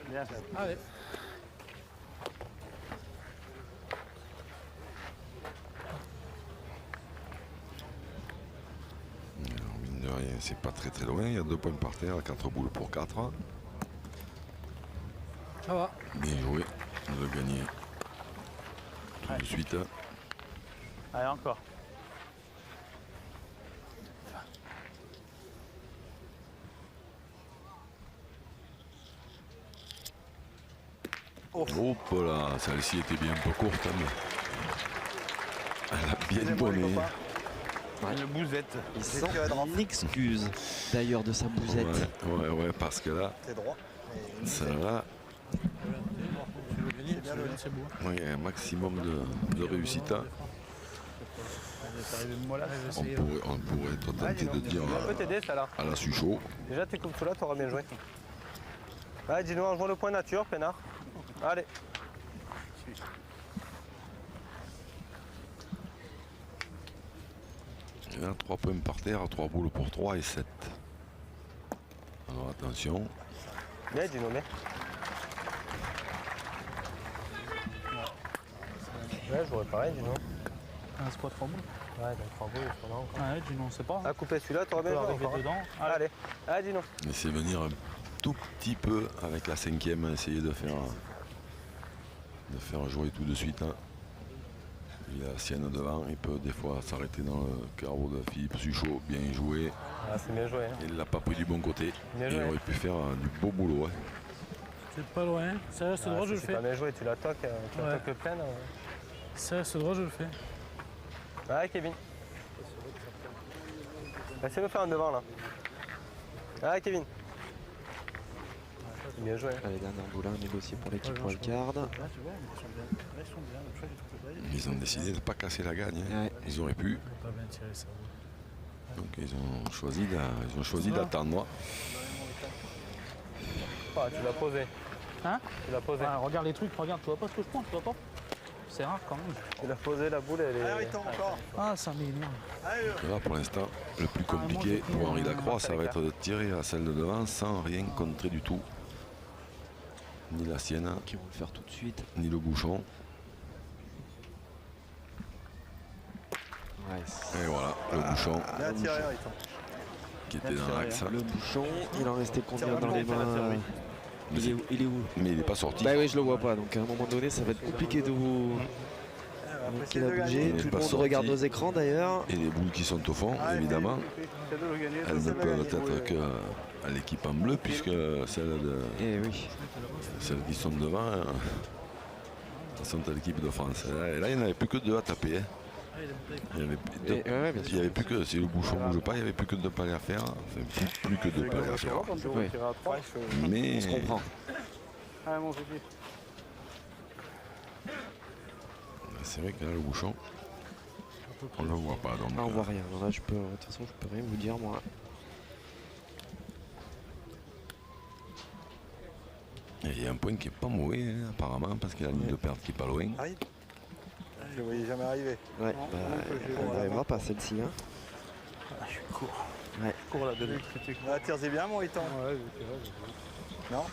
Bien, Seb. Allez. Alors, mine de rien, c'est pas très très loin. Il y a 2 points par terre, 4 boules pour 4. Ça va. Bien joué de gagner tout de suite. Allez, encore. Hop là, celle-ci était bien un peu courte, mais elle a bien Excusez-moi, les donné. copains. Une bousette. Il J'ai sent tiré droit. une excuse d'ailleurs de sa bousette. Ouais, parce que là, C'est droit. Mais celle-là, Tu veux gagner, bien le- c'est beau. il y a un maximum de réussite. On pourrait être tenté de dire On peut t'aider, ça là. à la Suchot. Déjà, tes coups là, t'auras bien joué. Allez, dis-nous, on joue le point nature, peinard. Allez. Il y a 3 points par terre, 3 boules pour 3 et 7. Alors attention. Bien, dis-nous, mais. Ouais, je jouerais pareil, dis-nous. C'est pas 3 boules. Ouais, donc 3 boules, il faudra encore. Ouais, dis-nous, on sait pas. À couper celui-là, t'auras On peut bien joué arriver encore. dedans. Allez, allez, dis-nous. Laissez venir un tout petit peu avec la 5e, essayer de faire jouer tout de suite. Hein. Il y a la sienne devant, il peut des fois s'arrêter dans le carreau de Philippe Suchot, bien joué. Ah, c'est bien joué. Hein. Il l'a pas pris du bon côté. Bien Il joué. aurait pu faire du beau boulot. Hein. C'est pas loin. Ça reste droit, je le C'est fais. pas bien joué, tu l'attaques, tu Ouais. l'attaques plein. Ça reste droit, je le fais. Allez, Kevin. Laissez-le faire en devant là. Allez, Kevin. Bien joué. Allez, dernière boule négociée pour l'équipe Ouais, wildcard. Là, tu vois, ils sont bien. Là, ils sont bien. Donc, ça, j'ai trouvé ça. Ils ont décidé de ne pas casser la gagne. Hein. Ouais. Ils auraient pu. Pas bien tiré ça. Donc ils ont choisi d'attendre. Ah, tu l'as posé. Hein? Tu l'as posé. Ouais, regarde les trucs, regarde, tu vois pas ce que je prends, tu vois pas? C'est rare quand même. Tu l'as posé, la boule, elle est. Allez, Riton, encore. Ah, ça m'énerve. Donc là pour l'instant, le plus compliqué pour Henri Lacroix, ça va être de tirer à celle de devant sans rien contrer du tout. Ni la sienne, Qui vont le faire tout de suite. ni le bouchon. Ouais, Et voilà, le bouchon Bien tiré, Riton. qui était dans l'axe. le bouchon, il en restait combien Tiens, dans les vraiment, mains? Mais Il est où? Mais il n'est pas sorti. Bah oui, je le vois pas, donc à un moment donné, ça va être compliqué de vous. Donc il a bougé, Il est tout pas le monde sorti. regarde nos écrans d'ailleurs. Et les boules qui sont au fond, évidemment, elles ne peuvent être qu'à l'équipe en bleu, puisque Eh oui. celles qui sont devant sont à l'équipe de France. Et là, il n'y en avait plus que deux à taper. Hein. Il y avait, deux- Et, ouais, bien il sûr. y avait plus que, si le bouchon ne bouge pas, il n'y avait plus que deux palais à faire. Enfin, plus que deux palais à faire. Oui. Mais On se comprend. Ah, mon petit. c'est vrai que là, le bouchon, on ne le voit pas. Donc, Ah, on voit rien. Là, de toute façon, je peux rien vous dire, moi. et il y a un point qui n'est pas mauvais, hein, apparemment, parce qu'il y a la ligne de perte qui n'est pas loin. Arrive. Je le voyais jamais arriver. Ouais, bah, on n'arrivera pas celle-ci. Hein. Je suis court. Ouais. Je cours là-dedans. Ah, tire-y bien, mon Riton. Ouais, Non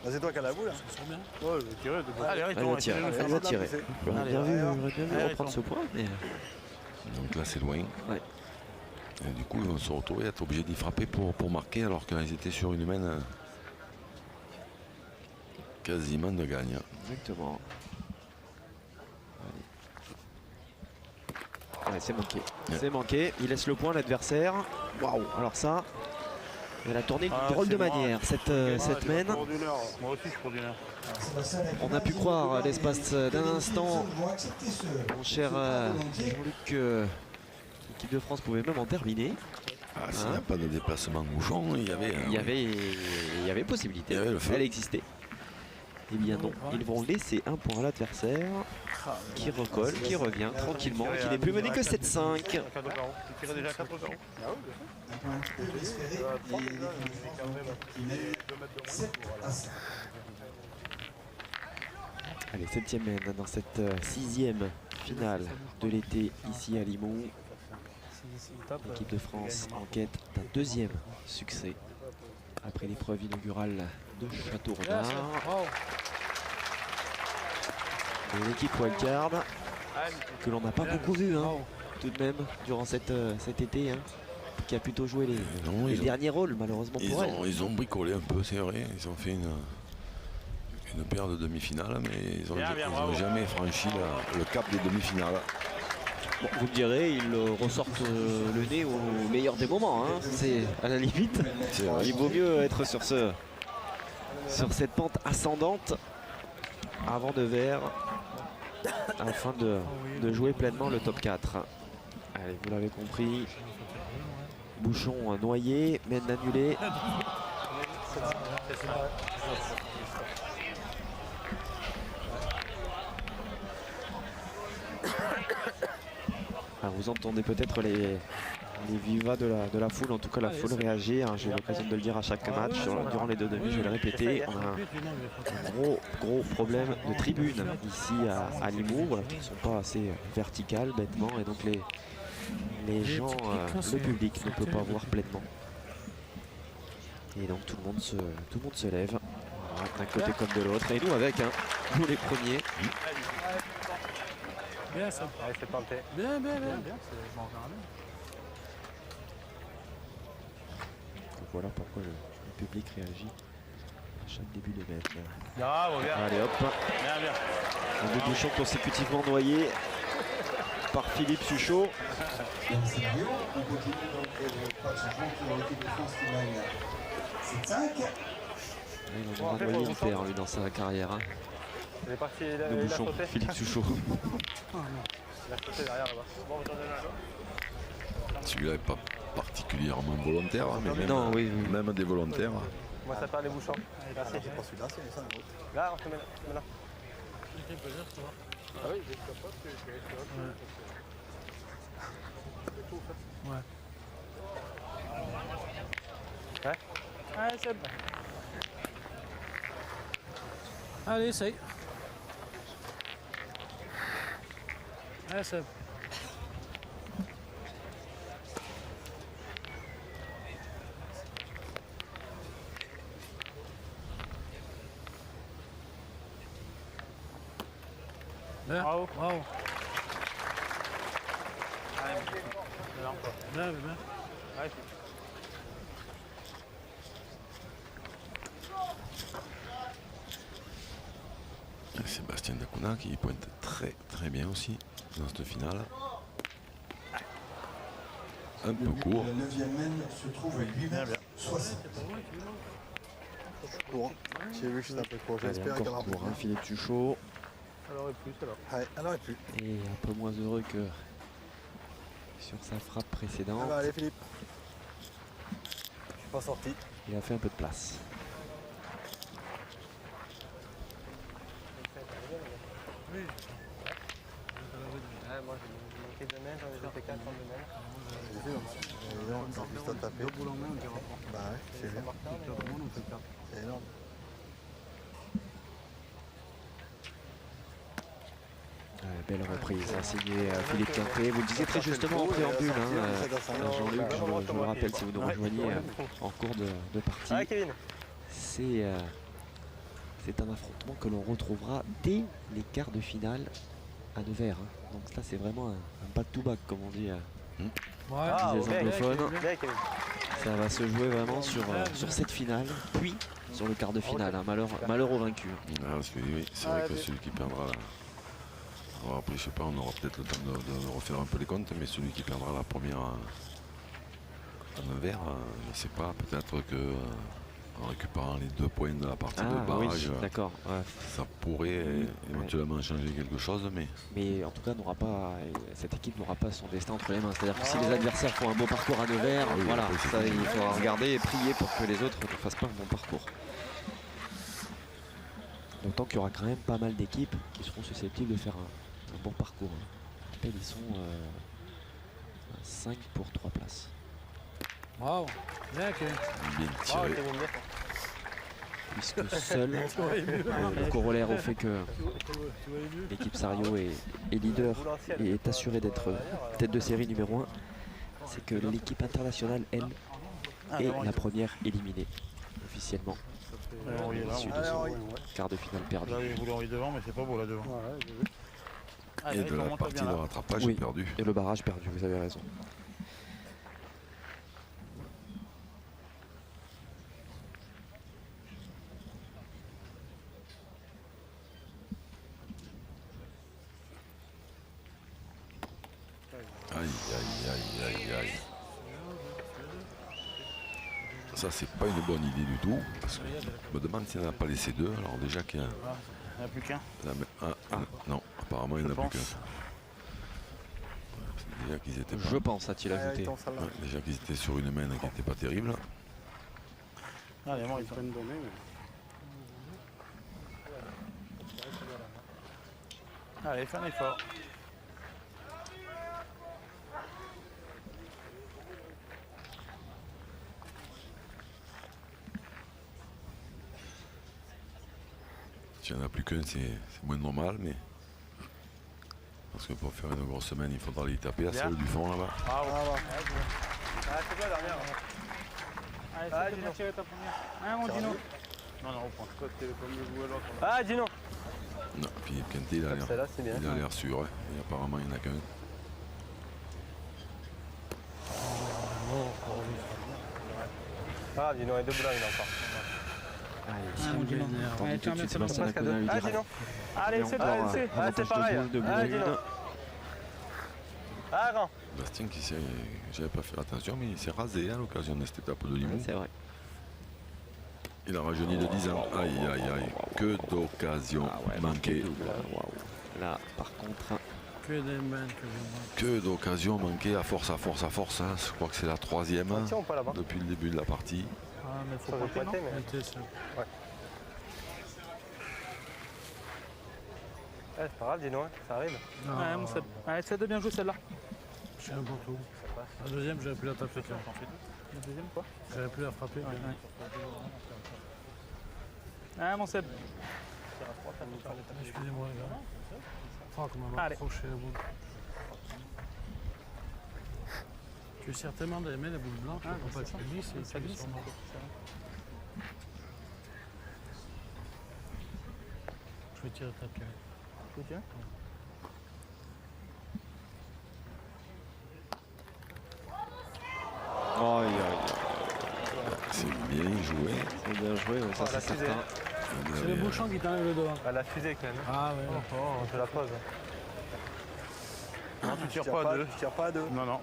Bah, c'est toi qui as la boule. ça sent bien. Ouais, je vais tirer. Allez, Elle Riton, va tirer. essaye de le Elle faire. va tirer. J'aurais Allez, bien vu, allez, j'aurais bien vu allez, reprendre ce point, mais Donc là, c'est loin. Ouais. Et du coup, ils vont se retrouver à être obligés d'y frapper pour marquer, alors qu'ils étaient sur une main quasiment de gagne. exactement. Allez. Ouais, c'est manqué. Ouais. C'est manqué. Il laisse le point, l'adversaire. Waouh, alors ça. Elle a tourné d'une drôle de manière cette main. Moi aussi, je cours d'une heure. On a pu croire l'espace d'un instant, mon cher Jean-Luc, que l'équipe de France pouvait même en terminer. Ah, s'il n'y a pas de déplacement de bouchon, il y avait. Il y avait possibilité. Il y avait le feu. Elle existait. Eh bien non, ils vont laisser un point à l'adversaire qui recolle, qui revient tranquillement, qui n'est plus mené que 7-5. Tu tirais déjà 4 euros. Allez, 7e main dans cette 6e finale de l'été ici à Limoux. L'équipe de France en quête d'un 2e succès après l'épreuve inaugurale de Château-Renard. De l'équipe wildcard que l'on n'a pas beaucoup vu hein, tout de même durant cet été, hein, qui a plutôt joué Non, les ils ont- derniers rôles malheureusement pour elle. Ils ont bricolé un peu, c'est vrai. Ils ont fait une paire de demi-finales, mais ils n'ont jamais franchi le cap des demi-finales. Bon, vous me direz, ils ressortent le nez au meilleur des moments. Hein. C'est à la limite. C'est vrai. Il vaut mieux être sur cette pente ascendante avant de verre afin de jouer pleinement le top 4. Allez, vous l'avez compris. Bouchon noyé, mène annulé. Ah, vous entendez peut-être les vivas de la foule, en tout cas la foule réagir. J'ai eu l'occasion de le dire à chaque match durant les deux demi, je vais le répéter. On a un gros problème de tribune ici à Limoux, voilà, qui ne sont pas assez verticales bêtement, et donc les gens, le public ne peut pas voir pleinement. Et donc tout le monde se lève, voilà, d'un côté comme de l'autre, et nous avec, hein, nous les premiers. Bien ça. Allez, c'est tenté. Bien. Je m'en regarde bien. Voilà pourquoi le public réagit à chaque début de match. Bravo, bien. Allez hop, Bien. deux bouchons consécutivement noyés par Philippe Suchot. Dans le scénario, on continue donc pas de changement pour l'équipe de France qui gagne 7-5. Il en aura noyé une paire lui dans sa carrière. Hein. Il est parti, il Le a bouchon, sauté. Philippe Suchot. Il a sauté derrière là-bas. Bon, j'en ai là. Celui-là n'est pas particulièrement volontaire, hein, mais même, Non, oui. même des volontaires. Moi, ça part les bouchons. Merci. C'est pas celui-là, c'est ça. Là, on se met là. On se met là. Ah oui, j'ai capable que je Ouais. Allez, Seb. Allez, essaye. Allez, Seb. Bien. Bravo. Bravo. Bien, bien. Ouais, Sébastien Dacuna qui pointe très très bien aussi dans cette finale. Un peu court. Le 9e mène se trouve à 8,60 m. Court. J'ai vu que c'était un peu court. Allez, J'espère qu'elle encore aura court, hein, Philippe Tuchot. Elle aurait pu, celle-là. Ouais, elle aurait pu. Et un peu moins heureux que sur sa frappe précédente. Ah bah, allez Philippe. Je suis pas sorti. Il a fait un peu de place. Oui. Ouais, moi j'ai manqué 2 mètres, j'en ai fait 4 en 2 mètres. J'ai vu, c'est juste à taper. Deux boules en main, on dira pas. Bah ouais, c'est bien. Tout le monde, on fait le cap. C'est énorme. Belle reprise, hein, signé Philippe Quintet. Vous le disiez très justement en préambule, hein, Jean-Luc, je vous le rappelle si vous nous rejoignez en cours de partie. Ah, Kevin. C'est un affrontement que l'on retrouvera dès les quarts de finale à Nevers. Hein. Donc là c'est vraiment un back-to-back comme on dit. Ouais. Les bien, anglophones. bien, Kevin. Ça va se jouer vraiment sur cette finale, puis sur le quart de finale. Hein. Malheur au vaincu. Ah, oui, c'est vrai que celui qui perdra. Alors après, je sais pas, on aura peut-être le temps de refaire un peu les comptes, mais celui qui perdra la première en Nevers, je ne sais pas, peut-être que en récupérant les 2 points de la partie de barrage, oui, d'accord. Ouais. ça pourrait éventuellement changer quelque chose, mais Mais en tout cas, cette équipe n'aura pas son destin entre les mains. C'est-à-dire que si les adversaires font un bon parcours à Nevers, voilà, après, c'est ça, fini. il faudra regarder et prier pour que les autres ne fassent pas un bon parcours. D'autant qu'il y aura quand même pas mal d'équipes qui seront susceptibles de faire un bon parcours. Hein. Ils sont 5 pour 3 places. Bravo. Bien, Kevin. bien Bravo, tiré. Kevin, bien. Puisque seul le corollaire au fait que l'équipe Sario est leader et est assurée d'être tête de série numéro 1, c'est que l'équipe internationale, elle, est la première éliminée officiellement. Issu de son quart de finale perdu. Là, il voulait envoyer devant, mais c'est pas beau là devant. Et de la partie de rattrapage Oui. perdu. Et le barrage perdu, vous avez raison. Aïe, aïe, aïe, aïe, aïe. Ça, c'est pas une bonne idée du tout, parce que je me demande s'il n'y en a pas laissé 2. Alors déjà qu'il y a... Il n'y en a plus qu'un. Non, apparemment il n'y en a plus qu'un. Déjà qu'ils étaient pas... Je pense, a-t-il ajouté. Ouais, déjà qu'ils étaient sur une main qui n'était pas terrible. Ah, les morts, ils sont une donnée. Allez, fais un effort. S'il n'y en a plus qu'un, c'est moins normal, mais... Parce que pour faire une grosse semaine, il faudra les taper à celle du fond là-bas. Bravo. Ah, c'est quoi la dernière? Allez, Ah, c'est dis bien donc. tiré ta première. Hein, mon Dino. Non, non, reprends. Toi, t'es comme le vous et l'autre. Ah, Dino. Non, Philippe Quintet, il a l'air... Celle-là, c'est bien. Il a l'air sûr, hein. Et apparemment il n'y en a qu'un. Ah, Dino, et 2 boules, il en encore. Allez, Ah, mon Dino. tandis Allez, tout de tiens, suite bien, Sébastien Presque à Dacuna lui 2. Ah, dira. Dino. Allez, c'est encore, pareil, c'est avantage c'est pareil. de boule, Ah, de Dino. boule. Ah, grand. Bastien qui s'est... J'avais pas fait attention, mais il s'est rasé à l'occasion de cette étape de Limoux. C'est vrai. Il a rajeuni de 10 ans. Aïe, aïe, aïe. Que d'occasions manquées. Là, par contre, Que des mains, que des mains. Que d'occasions manquées à force, à force, à force. Hein. Je crois que c'est la 3e Tiens, pas là-bas. depuis le début de la partie. Ah, mais faut Ça veut pointer, non pointer, mais- Pointer, ça. Ouais, c'est pas grave, Dino, ça arrive. Ouais, mon Seb. Allez, c'est de bien jouer celle-là. Je suis un bon coup. La deuxième, j'aurais pu la taper. La deuxième quoi? J'aurais pu la frapper. Ah mon Seb. Excusez-moi, les gars. Oh, comment on m'a Allez. accroché la boule. Tu essaies tellement d'aimer la boule blanche, Ah, faut pas c'est que tu glisses et ça tu glisse. descends. Je vais tirer ta pied. Tu veux tirer? Oh, C'est bien joué. c'est bien joué, ouais, ça Oh, la c'est fusée. certain. C'est le bouchon qui t'enlève le doigt. Ah, la fusée quand même. Ah ouais. On fait la pause. Non, tu tires pas à deux. Tu tires pas à deux. Non, non.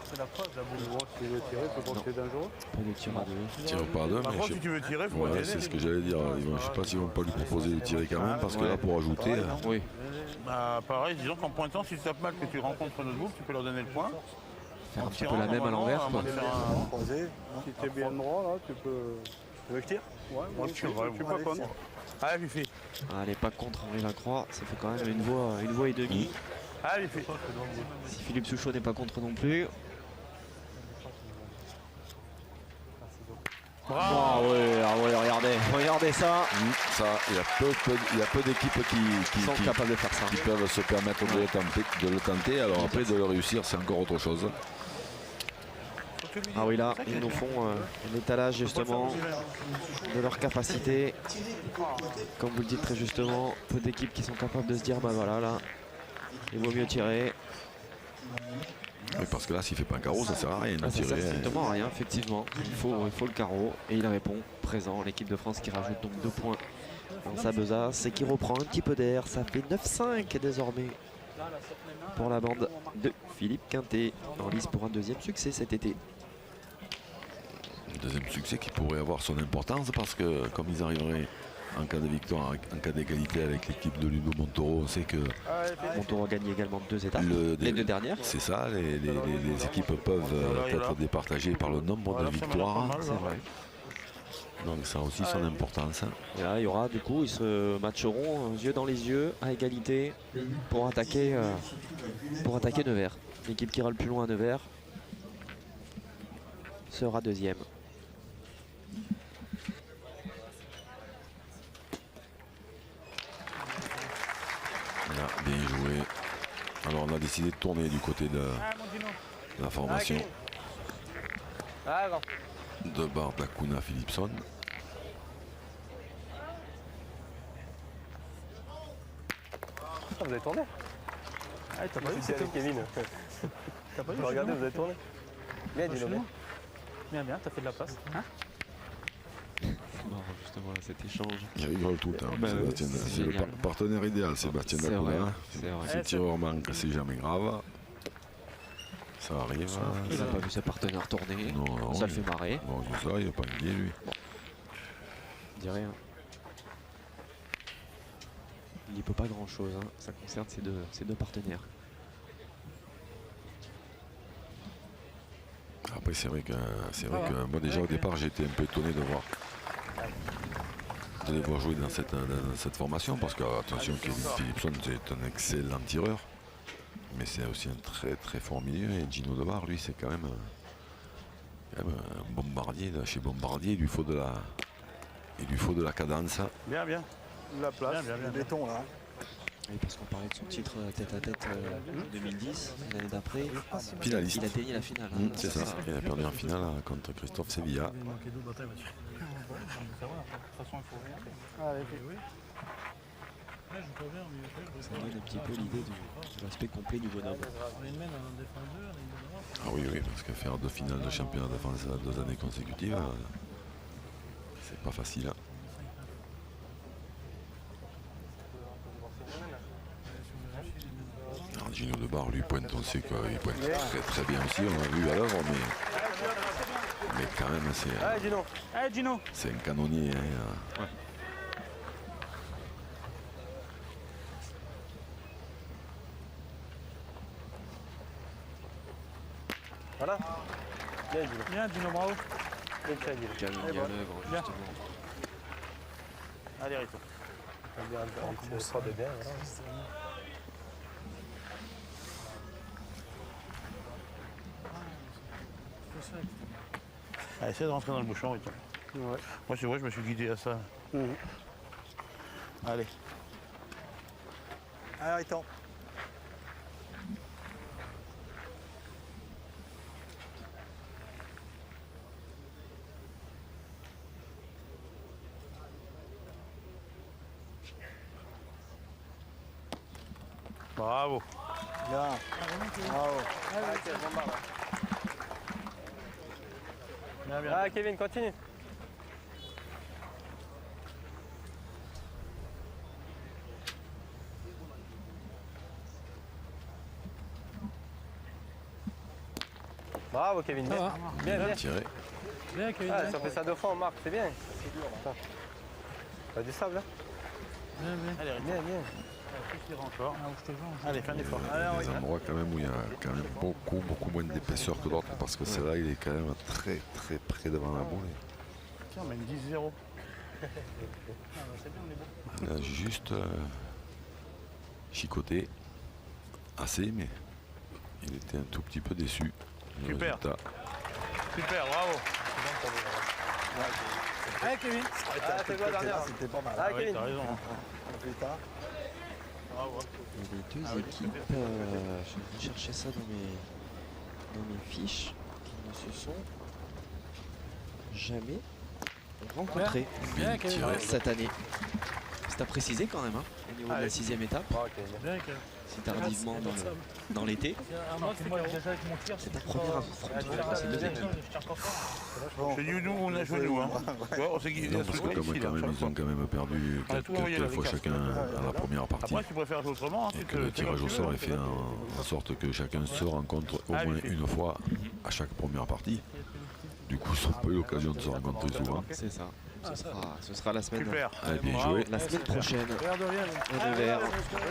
C'est la pause, la boule. Bon, si tu veux tirer, tu peux penser dangereux. Pas de tir à deux. Tire pas deux, Par mais contre, je si tu veux tirer, faut ouais, c'est ce que j'allais dire. Je sais pas s'ils vont pas lui proposer de tirer quand même, parce que là, pour ajouter, Oui. Bah, pareil, disons qu'en pointant, si tu tapes mal que tu rencontres notre groupe, tu peux leur donner le point. Faire un En petit peu tirant, la même à l'envers, normalement, quoi. à moins de faire un croisé. Si t'es bien droit, là, tu peux. Tu veux que je tire? Ouais, moi je tire. Je suis pas contre. Allez, Fifi. Allez, pas contre Henri Lacroix, ça fait quand même une voix et demie. Allez, Fifi. Si Philippe Souchot n'est pas contre non plus. Ah ouais, regardez ça. ça, il y a peu d'équipes Ils sont qui capables de faire ça. peuvent se permettre de le tenter. Alors après, de le réussir, c'est encore autre chose. Ah oui, là, ils nous font un étalage justement de leur capacité. Comme vous le dites très justement, peu d'équipes qui sont capables de se dire, bah voilà, là, il vaut mieux tirer. Mais parce que là, s'il fait pas un carreau, ça sert à rien de Ah, ça tirer. sert strictement à rien, effectivement. Il faut le carreau et il répond présent. L'équipe de France qui rajoute donc 2 points dans sa besace et qui reprend un petit peu d'air. Ça fait 9-5 désormais pour la bande de Philippe Quintet, en lice pour un deuxième succès cet été. Deuxième succès qui pourrait avoir son importance parce que comme ils arriveraient en cas de victoire, en cas d'égalité avec l'équipe de Ludo Montoro, on sait que Montoro a gagné également 2 étapes, les 2 dernières. c'est ça, les équipes peuvent être départagées par le nombre de victoires. C'est vrai. Donc ça a aussi son importance. Et là, il y aura du coup, ils se matcheront yeux dans les yeux à égalité pour attaquer Nevers. L'équipe qui ira le plus loin à Nevers sera deuxième. Voilà, bien joué. Alors on a décidé de tourner du côté de la formation Ah, non. de Bardakuna Philipson. Vous avez tourné? Ah, t'as pas vu, C'est avec Kevin. T'as pas vu? Regardez, vous avez tourné. Bien, dis Bien, bien, t'as fait de la place. Hein? Bon, justement, cet échange. Il rigole tout le temps. Bah, Sébastien, c'est c'est le génial. partenaire idéal, Sébastien C'est vrai, Dacuna. c'est vrai. Si le tireur manque, c'est jamais grave. Ça arrive. Il n'a pas vu ses partenaires tourner. Non, Ça le fait marrer. Bon, c'est ça, il n'est pas inquiet lui. Je dis rien. Il n'y peut pas grand chose. Ça concerne ses deux partenaires. Après, c'est vrai que moi déjà au départ, j'étais un peu étonné de les voir jouer dans cette formation parce que attention, Kevin Philipson c'est un excellent tireur, mais c'est aussi un très très fort milieu. Et Gino Debar, lui, c'est quand même un bombardier. Chez Bombardier, il lui faut de la cadence. Bien, bien. La place, Le béton là. Oui, parce qu'on parlait de son titre tête à tête 2010, l'année d'après. Finaliste. Il a gagné la finale. C'est ça. Il a perdu en finale contre Christophe Sevilla. Il manquait 2 batailles, va tirer. De toute façon, il faut rien. Allez, Oui. Ouais, je peux bien, mais Ça donne un petit peu l'idée de l'aspect complet du bonhomme. on est une main en défenseur, on est une droite. Ah oui, parce que faire 2 finales de championnat de France à 2 années consécutives, c'est pas facile. Alors, Gino Debar, lui, pointe, on sait qu'il pointe très très bien aussi, on l'a vu à l'œuvre, mais quand même, Allez, Gino. Allez, Gino. c'est un canonnier. Hein. Voilà. Bien, Gino. Bien, Gino, bravo. Bien tiré, Gino. Qui a mis à l'œuvre, Bien. justement. Allez, Rito. Bien, un petit sort de bien, voilà. Allez, essaie de rentrer dans le bouchon, Rita. Ouais. Moi, c'est vrai, je me suis guidé à ça. Allez. Alors, il tombe. Bravo. Bien. Bravo. Bien, bien. Ah, Kevin, continue. Bravo, Kevin. Ça Bien, va. bien. bien. Tiré. Bien, Kevin. Ah, si on fait ça 2 fois, on marque, c'est bien. Attends. T'as du sable, là Bien, bien. Allez, Rita. Bien, bien. Tire encore. Ah, je te jure. Allez, fais un effort. Des endroits quand même où il y a quand même beaucoup moins d'épaisseur que d'autres parce que celle-là il est quand même très près devant la boule. Tiens, on mène 10-0. Il a juste chicoté assez, mais il était un tout petit peu déçu. du Super. résultat. Super, bravo. Allez, Kevin. Ah, c'est quoi, dernière C'était pas mal. Ah, Oui, Kevin. t'as raison. Plus tard. Bravo. Les deux équipes, je vais chercher ça dans mes fiches, qui ne se sont jamais rencontrés Bien, Kevin. tiré. cette année. C'est à préciser quand même, hein, au niveau de la 6e étape, Bravo, Kevin. Bien, Kevin. si tardivement dans l'été. Moi, déjà avec mon tir, C'est ta première affrontement, c'est le deuxième. Chez nous, on a joué nous. Hein. Tu vois, on s'est guidé Non, à ce parce que truc comme ici, quand là, même, chaque ils fois. ont quand même perdu On a tout envoyé quelques avec fois la chacun à la première partie. Après, tu préfères faire autrement. Et que le tirage au sort est fait en sorte que chacun se rencontre au moins une fois à chaque première partie. Du coup, ils n'ont pas eu l'occasion de se rencontrer souvent. C'est ça. Ce sera la semaine, Super. Allez, bien Bravo. joué. la semaine prochaine. Regarde bien. À Nevers,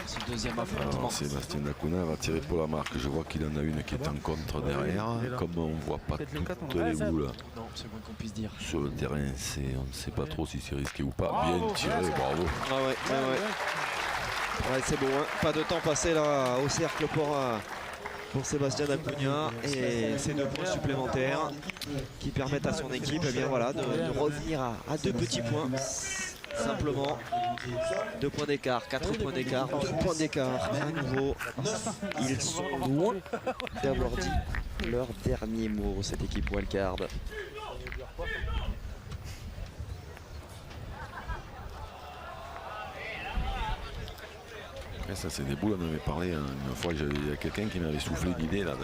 ce deuxième affrontement. Alors, Sébastien Dacuna va tirer pour la marque. Je vois qu'il en a une qui est en contre derrière. Comme on ne voit pas toutes les boules Non, c'est le moins qu'on puisse dire. sur le terrain, on ne sait pas trop si c'est risqué ou pas. Bien tiré, bravo. Ah ouais, ouais. Ouais, c'est bon, hein. Pas de temps passé là au cercle pour Sébastien Dacuna et ces 2 points supplémentaires qui permettent à son équipe eh bien, voilà, de revenir à 2 petits points. Simplement 2 points d'écart, 4 points d'écart, 2 points d'écart à nouveau. Ils sont loin d'avoir dit leur dernier mot, cette équipe wildcard. Et ça, c'est des boules, on avait parlé une fois. Il y a quelqu'un qui m'avait soufflé l'idée là,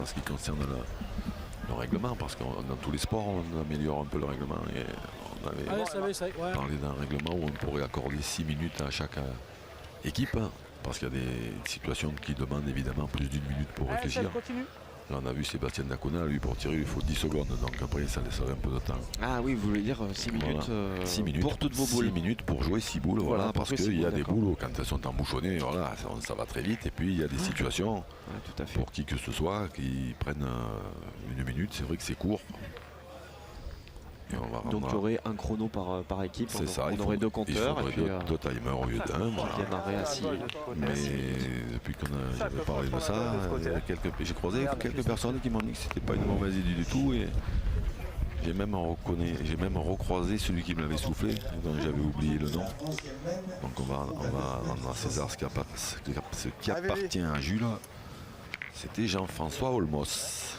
en ce qui concerne le règlement, parce que dans tous les sports, on améliore un peu le règlement. Et on avait Allez, ça va, ouais. parlé d'un règlement où on pourrait accorder 6 minutes à chaque équipe, parce qu'il y a des situations qui demandent évidemment plus d'1 minute pour réfléchir. Continue. Là, on a vu Sébastien Dacuna, lui, pour tirer, il faut 10 secondes, donc après, ça laisserait un peu de temps. Ah oui, vous voulez dire 6 minutes, Voilà. 6 minutes pour toutes vos boules. 6 minutes pour jouer 6 boules, Voilà, voilà, pour parce jouer six qu'il y a boules, des d'accord. boules, quand elles sont embouchonnées, voilà, ça va très vite, et puis il y a des situations, Ouais, tout à fait. pour qui que ce soit, qui prennent 1 minute, c'est vrai que c'est court. Et on va Donc il y rendre- aurait un chrono par équipe, c'est ça, on il aurait faut- 2 compteurs il et faudrait puis 2 timers au lieu d'un, voilà. démarrer à 6. Mais depuis qu'on j'avais parlé de ça, j'ai croisé quelques personnes qui m'ont dit que c'était pas une mauvaise idée du tout, et j'ai même recroisé celui qui me l'avait soufflé, dont j'avais oublié le nom. Donc on va rendre à César ce qui appartient à Jules. C'était Jean-François Olmos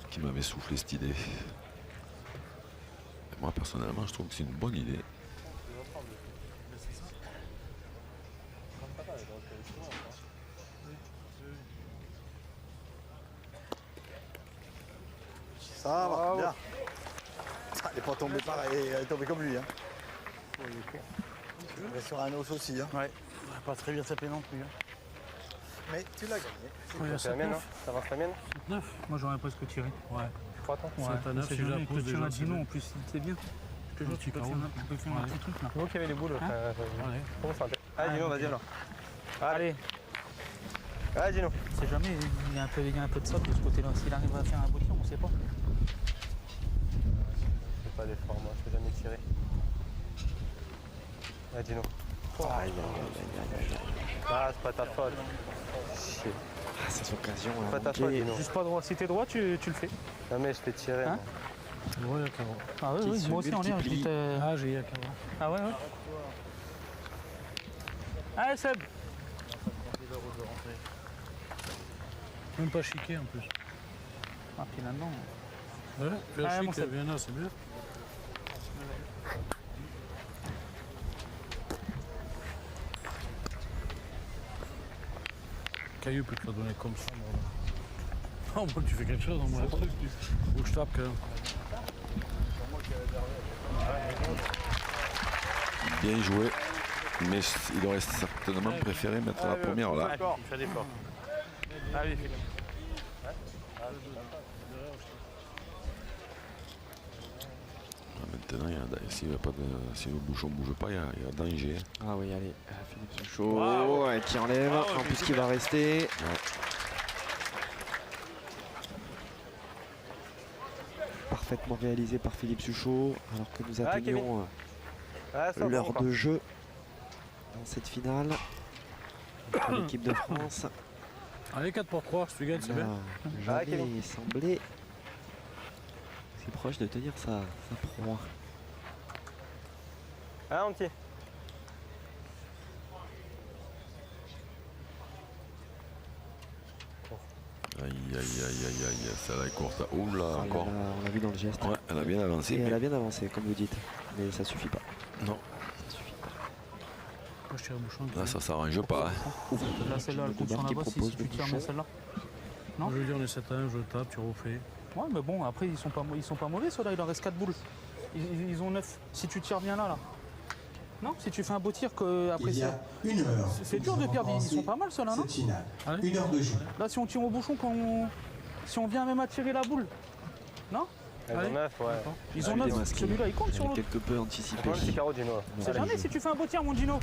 qui m'avait soufflé cette idée. Et moi personnellement, je trouve que c'est une bonne idée. Ça va, bien. Elle n'est pas tombée pareil, elle est tombée comme lui. Hein. Elle est sur un os aussi. Hein. Ouais, pas très bien tapé non plus. Hein. Mais tu l'as gagné. C'est la mienne, hein. Ça avance la mienne 9. Moi, j'aurais presque tiré. Ouais. Tu crois, toi Ouais, à 9, c'est celui-là, jamais pousse que tu déjà, as c'est dit non bien. en plus, c'est bien. Je te jure, tu peux faire un petit truc là. C'est vous qui avez les boules. Ouais. Comment ça Allez, Gino, vas-y alors. Allez, Allez, Gino. on sait jamais, il y a un peu de sable de ce côté-là. S'il arrive à faire un beau tir, on sait pas. Je fais pas d'effort, moi, je peux jamais tirer. Allez, Gino. Aïe, aïe, aïe, aïe, aïe. Ah, c'est pas ta faute. Chier. Ah, ces occasions. Pas ta faute, Dino. Juste pas droit. Si t'es droit, tu le fais. Non, mais je t'ai tiré. Hein moi. Ouais, carreau. Ah Qui oui, se moi aussi en l'air. multiplie. Ah, j'ai eu un carreau. Ah ouais. Allez Seb. Même pas chiqué en plus. Ah finalement. Ouais, Ah, faire mon chic, Seb. bien là, c'est bien. Caillou peut te la donner comme ça, moi. Là. Oh, moi, tu fais quelque chose, moi. Faut que je tape quand même. Bien joué. Mais il aurait certainement préféré mettre la première là. D'accord, fais l'effort. Allez, fais. Maintenant, si le bouchon ne bouge pas, il y a danger. Ah oui, allez, Philippe Suchot qui enlève, en plus qui va rester. Parfaitement réalisé par Philippe Suchot, alors que nous atteignons l'heure de jeu dans cette finale entre l'équipe de France. Allez, 4 pour 3, si tu gagnes, c'est bien. Jamais semblé si proche de tenir sa proie. Ah, mon petit. Aïe, aïe, aïe, aïe, aïe, celle-là est courte. Oh là, Ah, encore. on l'a vu dans le geste. Ouais, elle a bien avancé. Et mais- elle a bien avancé, comme vous dites. Mais ça suffit pas. Non, Ça suffit pas. Moi, je tire le bouchon. là, ça s'arrange pas. Hein. Là celle-là, elle compte sur Gilbert la qui base propose si tu le tires bouchon. mais celle-là. Non. Je veux dire, on est 7-1, je tape, tu refais. Ouais mais bon après ils sont pas mauvais ceux-là, il en reste 4 boules. Ils ont 9. Si tu tires bien là. Non, si tu fais un beau tir que après Il y a une heure. c'est dur de perdre, ils sont pas mal ceux-là, non? Cette finale. Allez. 1 heure de jeu. Là si on tire au bouchon si on vient même à tirer la boule. Non? Elles Allez. ont 9, ouais. Ils ont Il est 9, masqué. celui-là il compte Il sur est l'autre. quelque peu anticipé. Prends le petit carreau, Gino. C'est jamais si tu fais un beau tir mon Gino.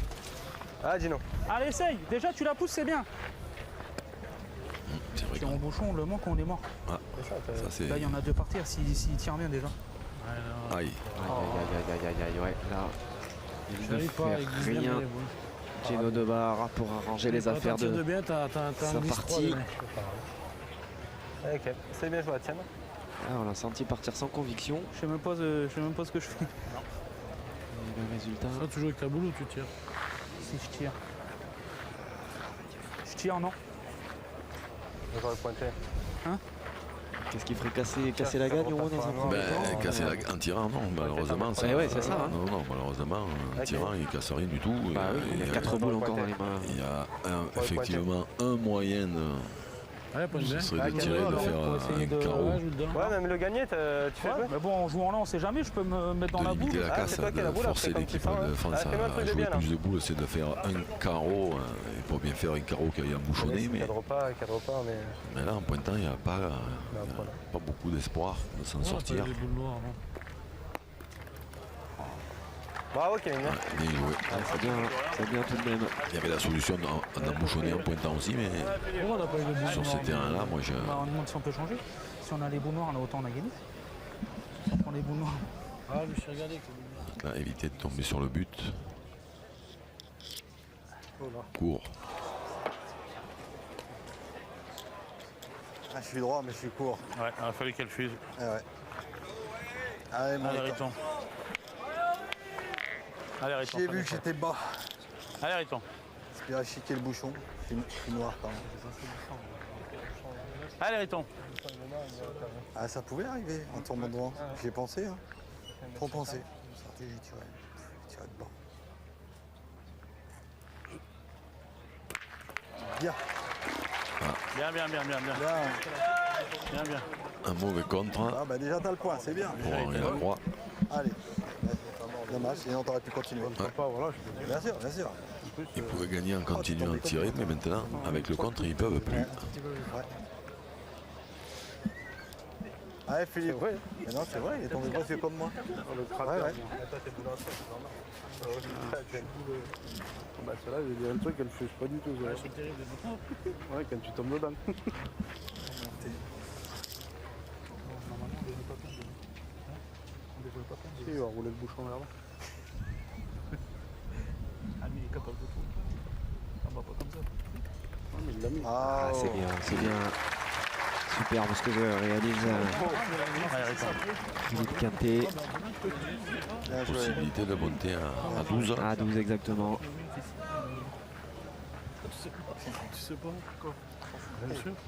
Ah, Gino. Allez essaye, déjà tu la pousses c'est bien. C'est vrai Tire au bouchon, on le manque, on est mort. C'est ça, que ça, c'est. Là il y en a deux par terre s'il tire bien déjà. Aïe. Aïe, aïe, aïe, aïe, aïe, ouais, là, il ne J'arrive pas avec fait 19 rien. mais bon. Gino Debar pour arranger les Quand affaires t'en tires de bien, t'as un sa 10-3 partie. donné. Ok, c'est bien joué, tiens. Ah, on l'a senti partir sans conviction. Je sais même pas ce que je fais. Et le résultat, Ça, tu joues avec ta boule ou tu tires? Si je tire. Je tire non. J'aurais pointé. qu'est-ce qui ferait casser la gagne au moins dans un premier temps? Casser en tirant, non, malheureusement. Ouais, c'est ça, hein. Non, malheureusement, en tirant, il casse rien du tout. Bah oui, il y a 4 boules encore dans les mains. Il y a effectivement un moyen Allez, point de ce bien. serait de tirer, de faire pour essayer de- un carreau. Ouais, joue dedans. Ouais, même le gagner, tu fais Ouais, jouer. mais bon, en jouant là, on sait jamais, je peux me mettre dans De la boule. limiter la Ah, casse, c'est toi qui as la de boule, forcer après, comme l'équipe tu sens, de hein. France Ah, fais-moi le à truc de jouer bien, là. plus de boules, c'est de faire un carreau. Et pour bien faire un carreau qui est embouchonné, mais Cadre pas, mais. là en pointant, il n'y a voilà. pas beaucoup d'espoir de s'en Ouais, sortir. t'as des boules noires, non? Bravo, Kevin. Ouais, bien joué. C'est bien tout de même. Il y avait la solution en embouchonner en pointant aussi, mais Pourquoi on n'a pas eu de boules sur ce noires? terrain-là, moi je. Bah, on demande si on peut changer. Si on a les boules noires, là, autant on a gagné. Si on prend les boules noires. Ah, je me suis regardé. que- Là, éviter de tomber sur le but. Court. Ah, je suis droit, mais je suis court. Ouais, il a fallu qu'elle fuse. Ah ouais. Allez, mon Allez, Riton. Riton. Allez, Riton. J'ai vu que j'étais bas. Allez, Riton. J'espérais chiquer le bouchon. Je suis noir quand même. Allez, Riton. Ah, ça pouvait arriver en tournant droit. J'y ai pensé. Hein. Trop pensé. Stratégie tirée. Tirée de bas. Bien. Bien, bien, bien, bien, bien. Bien. Bien, bien. Un mauvais contre Ah, bah déjà, t'as le point. C'est bien. pour Henri Lacroix. Allez. Dommage, sinon t'aurais pu continuer. Pas, voilà, je peux dire. Bien sûr, bien sûr. Ils pouvaient gagner en continuant de tirer, mais maintenant, avec le contre, ils ne peuvent plus. Ouais. Allez, Philippe. Mais non, c'est vrai, il est tombé presque comme moi. Ouais, ouais. Bah, celle-là, j'ai dit un truc, elle fuse pas du tout. Ouais, c'est terrible. Ouais, quand tu tombes dedans. Si, il va rouler le bouchon vers là. Ah, mais il est capable. Ah, c'est bien, c'est bien. Superbe ce que réalise Philippe Quintet. Bien joué. Possibilité de monter à 12. À 12 exactement. Tu sais pas quoi.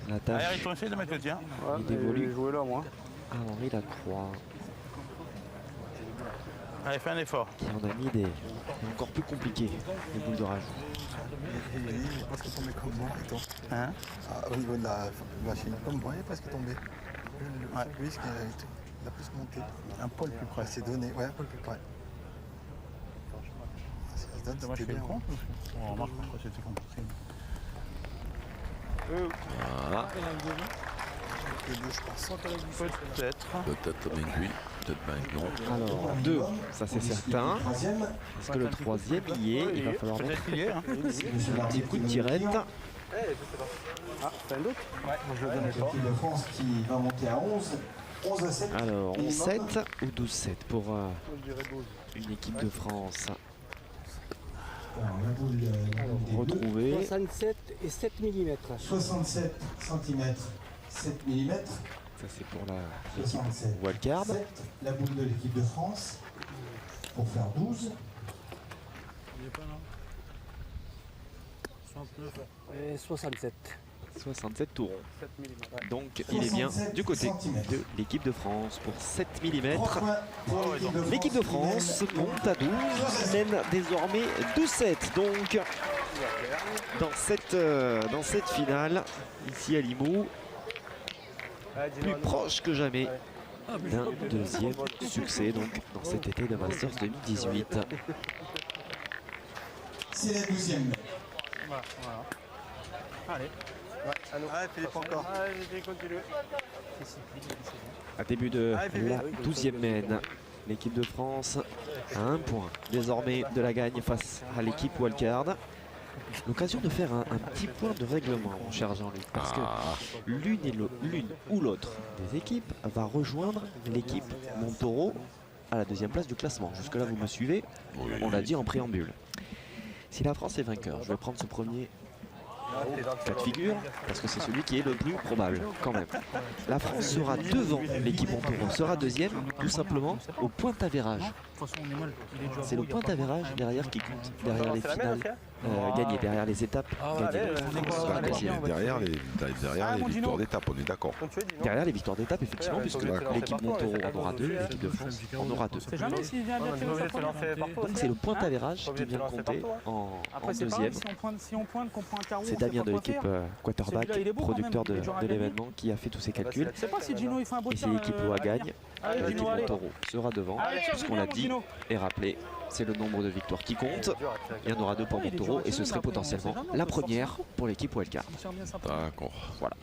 La Allez, tâche Eric, on essaie de mettre le tien. il dévolue J'ai joué là, moi. à Henri Lacroix, Allez, fais un effort. qui en a mis des encore plus compliqués, les boules de rage. Il est presque tombé comme moi et toi. Hein? Ah, au niveau de la machine, comme moi, il est presque tombé. Lui, ce qu'il a plus monté. Un poil plus près. C'est donné, ouais, un peu plus près. Si ça se donne, Dommage c'était qu'il y ait bien. le compte. On remarque pourquoi c'était compliqué. Voilà. Les deux, je pense. Peut-être. Peut-être bien cuit, peut-être bien non. Alors 2, ça c'est certain. Troisième, Est-ce que le troisième y est? Il va falloir mettre Peut-être qu'il y est. Hein. un petit coup de tirette. Ah, t'as un doute? Ouais, l'équipe de France qui va monter à 11. 11 à 7. Alors 11-7 ou 12-7 pour une équipe de France. Alors, la boule des bleus, Retrouver 67 et 7 mm. 67 cm, 7 mm. ça c'est pour la 67. wildcard. 7, la boule de l'équipe de France pour faire 12. Il est pas là. 69. Et 67. 67 tourons. 7 mm. Donc il est bien 67 du côté centimètres. de l'équipe de France pour 7 mm. 3 points pour L'équipe de France monte à 12, mène désormais 12-7. Donc dans cette finale, ici à Limoux, plus proche que jamais d'un deuxième succès donc dans cet été de Masters 2018. C'est la 12e. Voilà. Allez. Ouais, Philippe, encore. Allez, continue. À début de la 12e mène, l'équipe de France a un point désormais de la gagne face à l'équipe wildcard. L'occasion de faire un petit point de règlement, mon cher Jean-Luc, parce que l'une ou l'autre des équipes va rejoindre l'équipe Montaureau à la deuxième place du classement. Jusque-là, vous me suivez? Oui. On l'a dit en préambule. Si la France est vainqueur, je vais prendre ce premier cas de figure, parce que c'est celui qui est le plus probable, quand même. La France sera devant l'équipe Montaureau, sera deuxième, tout simplement au point avérage. De toute façon, on est mal. Il est déjà C'est le beau, il y a point pas de avérage problème. derrière qui compte, derrière les C'est la même, finales ok gagnées, derrière les étapes gagnées. Derrière les victoires d'étape, on est d'accord. Continuez, dis non. Derrière les victoires d'étape, effectivement, Ouais, puisque faut que tu l'équipe lances Montaureau partout, en aura deux, l'équipe de France en aura deux. C'est jamais s'il vient On bien est faire obligé sa de se lancer première. partout. Donc c'est le point avérage Pas qui obligé de vient lancer compter partout, en Après, c'est deuxième. pareil, si on pointe, qu'on prend un carreau. C'est on sait Damien pas de quoi l'équipe faire. quarterback, Celui-là, il est beau quand même, producteur il est dur à de gagner. l'événement, qui a fait tous ses calculs. Je sais pas si Gino il fait un beau Et tir. si l'équipe OA gagne, Allez, l'équipe Gino, allez. Montaureau sera devant, Allez, puisqu'on l'a mon dit Gino. et rappelé, c'est le nombre de victoires qui compte. Il y en aura deux pour Ouais, il est Montaureau dur à et ce tirer, serait mais après, on potentiellement sait jamais, on la peut se première forcer. pour l'équipe wildcard. Il tire bien sa première. D'accord. Voilà.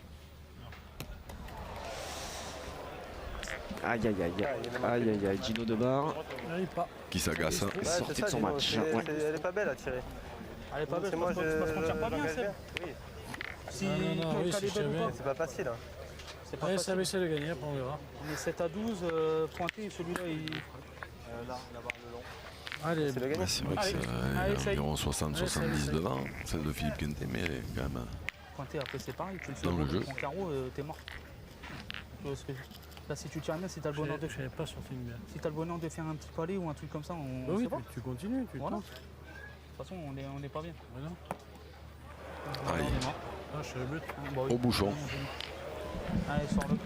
Aïe aïe aïe. Aïe aïe aïe. Gino Debar N'arrive pas. Qui s'agace. est sorti de son match. Ouais. Elle est pas belle à tirer. Elle est pas belle, C'est moi, parce qu'on tire pas bien, j'engage Seb. Oui, Si Non, non, oui, quand elle est si belle ou jamais. pas. c'est pas facile. Hein. C'est pas Allez, ça facile. va essayer de gagner, après on verra. On est 7 à 12, pointé, celui-là il. Allez, C'est le gagnant. C'est vrai que Allez. c'est Allez, essaye. environ 60-70 devant, celle de Philippe Quintet, mais elle est quand même. Pointé, après c'est pareil, tu le fais Dans le bon, jeu. ton carreau, t'es mort. Tu vois ce que je veux dire. Là, si tu tires bien, si t'as le bonheur de je faire. n'avais pas sorti une bien. Si t'as le bonheur de faire un petit palais ou un truc comme ça, on Bah oui, sait pas. tu continues, tu Voilà. tentes. De toute façon, on est pas bien. Voilà. Aïe. On est mort. Ah, je suis le but. Bon, oui. Au bouchon. Allez, sors-le.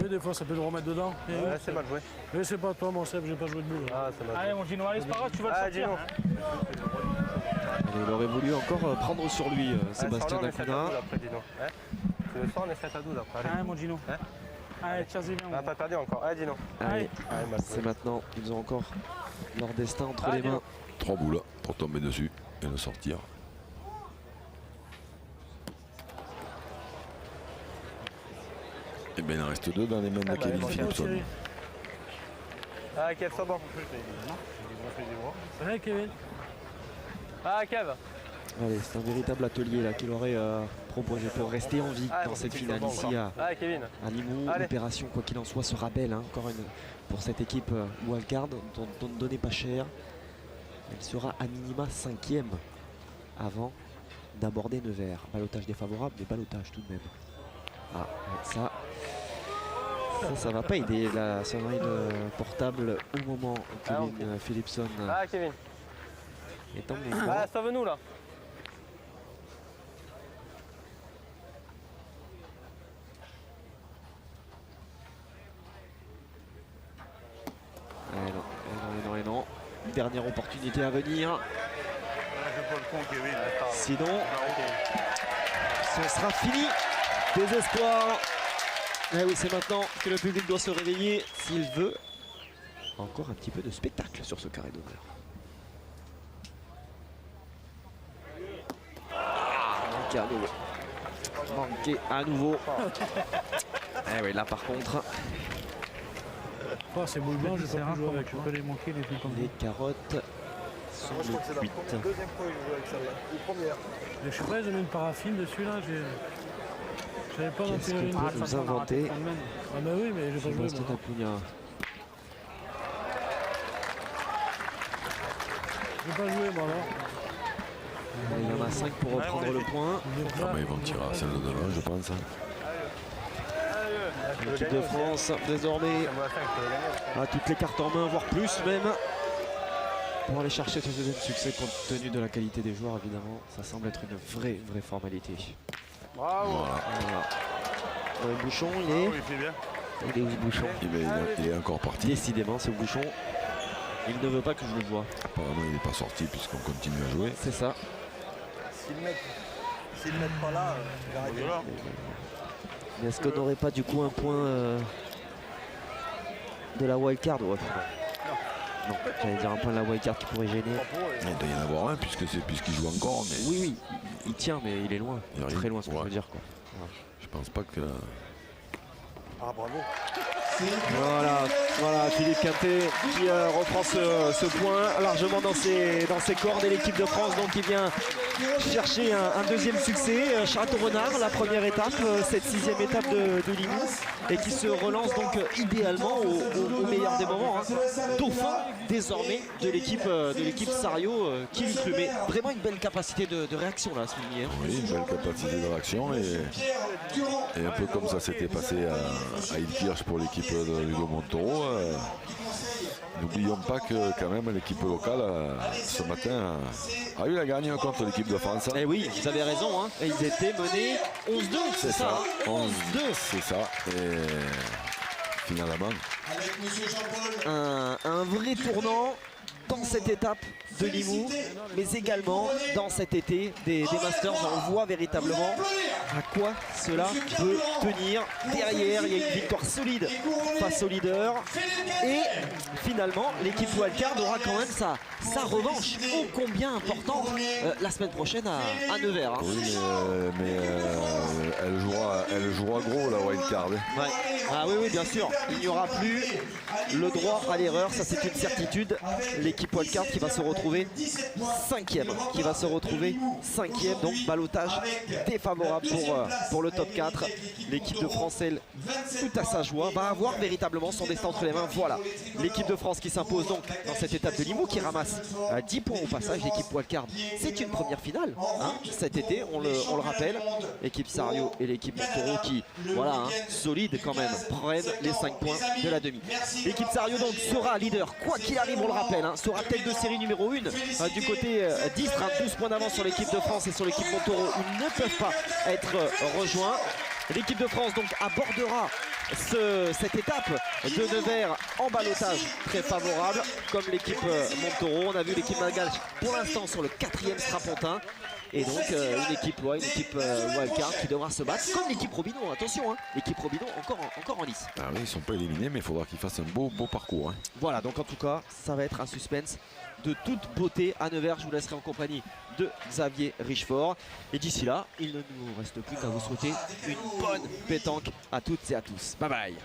Oui, des fois, ça peut le remettre dedans. Et Ouais, c'est mal joué. Mais c'est pas toi, mon Seb, j'ai pas joué de boule. Ah, c'est mal Allez, joué. mon Gino, allez, c'est pas grave, tu vas Ah, le sortir. Gino. Allez, il aurait voulu encore prendre sur lui Sébastien Sors-le, on est 7 à 12 Dacuna. après, Gino. Tu le sors, on est 7 à 12 après. Allez, mon Gino. Hein Allez, tire-y bien. On n'a pas perdu encore. Allez, Gino. Allez, Allez, mal c'est joué. maintenant. Ils ont encore leur destin entre Ah, les dis mains. donc. 3 boules pour tomber dessus et le sortir. Et bien il en reste 2 dans les mains de Kevin Philipson. Ah, Kev, sois bon. Ouais, Kevin. Ah, Kev. Allez, c'est un véritable atelier là qu'il aurait proposé pour rester en vie dans cette finale ici Ah, Kevin. à Limoux. Allez. L'opération, quoi qu'il en soit, sera belle. Hein, encore une pour cette équipe wildcard dont ne donnez pas cher. Elle sera à minima 5e avant d'aborder Nevers. Balotage défavorable, mais balotage tout de même. Ah, ça va pas aider la sonnerie de portable au moment où Kevin Philipson Kevin. est en mouvement. Sauve-nous là. Et non. Dernière opportunité à venir. Sinon, ce sera fini. Désespoir. Eh oui, c'est maintenant que le public doit se réveiller s'il veut encore un petit peu de spectacle sur ce carré d'honneur. Manqué à nouveau. Eh oui, là par contre. C'est beau blanc, je sais pas jouer avec. Tu peux les manquer les plus comme Les carottes sont Moi, je crois que c'est la cuites. deuxième fois que je joue avec celle-là. Ou première. Je sais pas, j'ai mis une paraffine dessus là. J'avais pas Qu'est-ce d'intérêt. qu'on peut nous inventer? Ah bah oui, mais j'ai pas joué. Sébastien Apugna. J'ai pas joué moi alors. Il y en a 5 pour reprendre le point. Ils vont tirer à celle de demain, je pense. L'équipe de France désormais a toutes les cartes en main, voire plus même, pour aller chercher ce deuxième succès compte tenu de la qualité des joueurs évidemment. Ça semble être une vraie formalité. Bravo. Voilà. Bouchon, il est où ce Bouchon? Il est encore parti. Décidément ce Bouchon, il ne veut pas que je le voie. Apparemment il n'est pas sorti puisqu'on continue à jouer. C'est ça. S'ils ne mettent pas là, il arrête. Mais est-ce qu'on n'aurait pas du coup un point de la wildcard? Ouais, non, j'allais dire un point de la wildcard qui pourrait gêner. Il doit y en avoir un puisqu'il joue encore. Mais... Oui, il tient mais il est loin. Très loin ce que je veux dire quoi. Voilà. Je pense pas que... Ah bravo. Voilà, Philippe Quintet qui reprend ce point largement dans ses cordes et l'équipe de France donc qui vient chercher un deuxième succès. Château-Renard, la première étape, cette 6e étape de Limoux et qui se relance donc idéalement au meilleur des moments. Dauphin désormais de l'équipe Sario qui lui plumait. Vraiment une belle capacité de réaction là à souligner. Oui, une belle capacité de réaction et un peu comme ça s'était passé à Ilkirch pour l'équipe de Ludo Montoro. N'oublions pas que quand même l'équipe locale ce matin a eu la gagne contre l'équipe de France. Et oui, vous avez raison, hein. Et ils étaient menés 11-2, c'est ça, 11-2. C'est ça. Et finalement, un vrai tournant dans cette étape de Limoux, mais également dans cet été des Masters. On voit véritablement à quoi cela peut tenir. Derrière, il y a une victoire solide face au leader. Et finalement, l'équipe wildcard aura quand même sa revanche, ô combien importante, la semaine prochaine à Nevers. Hein. Oui, mais elle jouera gros la wildcard. Ouais. Ah oui, bien sûr. Il n'y aura plus le droit à l'erreur, ça c'est une certitude. L'équipe wildcard qui va se retrouver 5e, donc ballottage défavorable pour le top 4. L'équipe de France, elle, tout à sa joie, va avoir véritablement son destin entre les mains. Voilà, l'équipe de France qui s'impose donc dans cette étape de Limoux, qui ramasse 10 points au passage. L'équipe wildcard, c'est une première finale hein, cet été, on le rappelle. L'équipe Sario et l'équipe Montoro qui, voilà, hein, solide quand même, prennent les 5 points de la demi. L'équipe Sario donc sera leader, quoi qu'il arrive, on le rappelle, hein, sera tête de série numéro 1 du côté d'Istres, 12 points d'avance sur l'équipe de France et sur l'équipe Montoro. Ils ne peuvent pas être rejoints. L'équipe de France donc abordera cette étape de Nevers en ballottage très favorable comme l'équipe Montoro. On a vu l'équipe malgache pour l'instant sur le 4e strapontin. Et donc une équipe wildcard qui devra se battre comme l'équipe Robinon, attention, hein, l'équipe Robinon encore en lice. Ah oui, ils ne sont pas éliminés mais il faudra qu'ils fassent un beau parcours. Hein. Voilà, donc en tout cas ça va être un suspense de toute beauté à Nevers. Je vous laisserai en compagnie de Xavier Richefort. Et d'ici là, il ne nous reste plus qu'à vous souhaiter une bonne pétanque à toutes et à tous. Bye bye.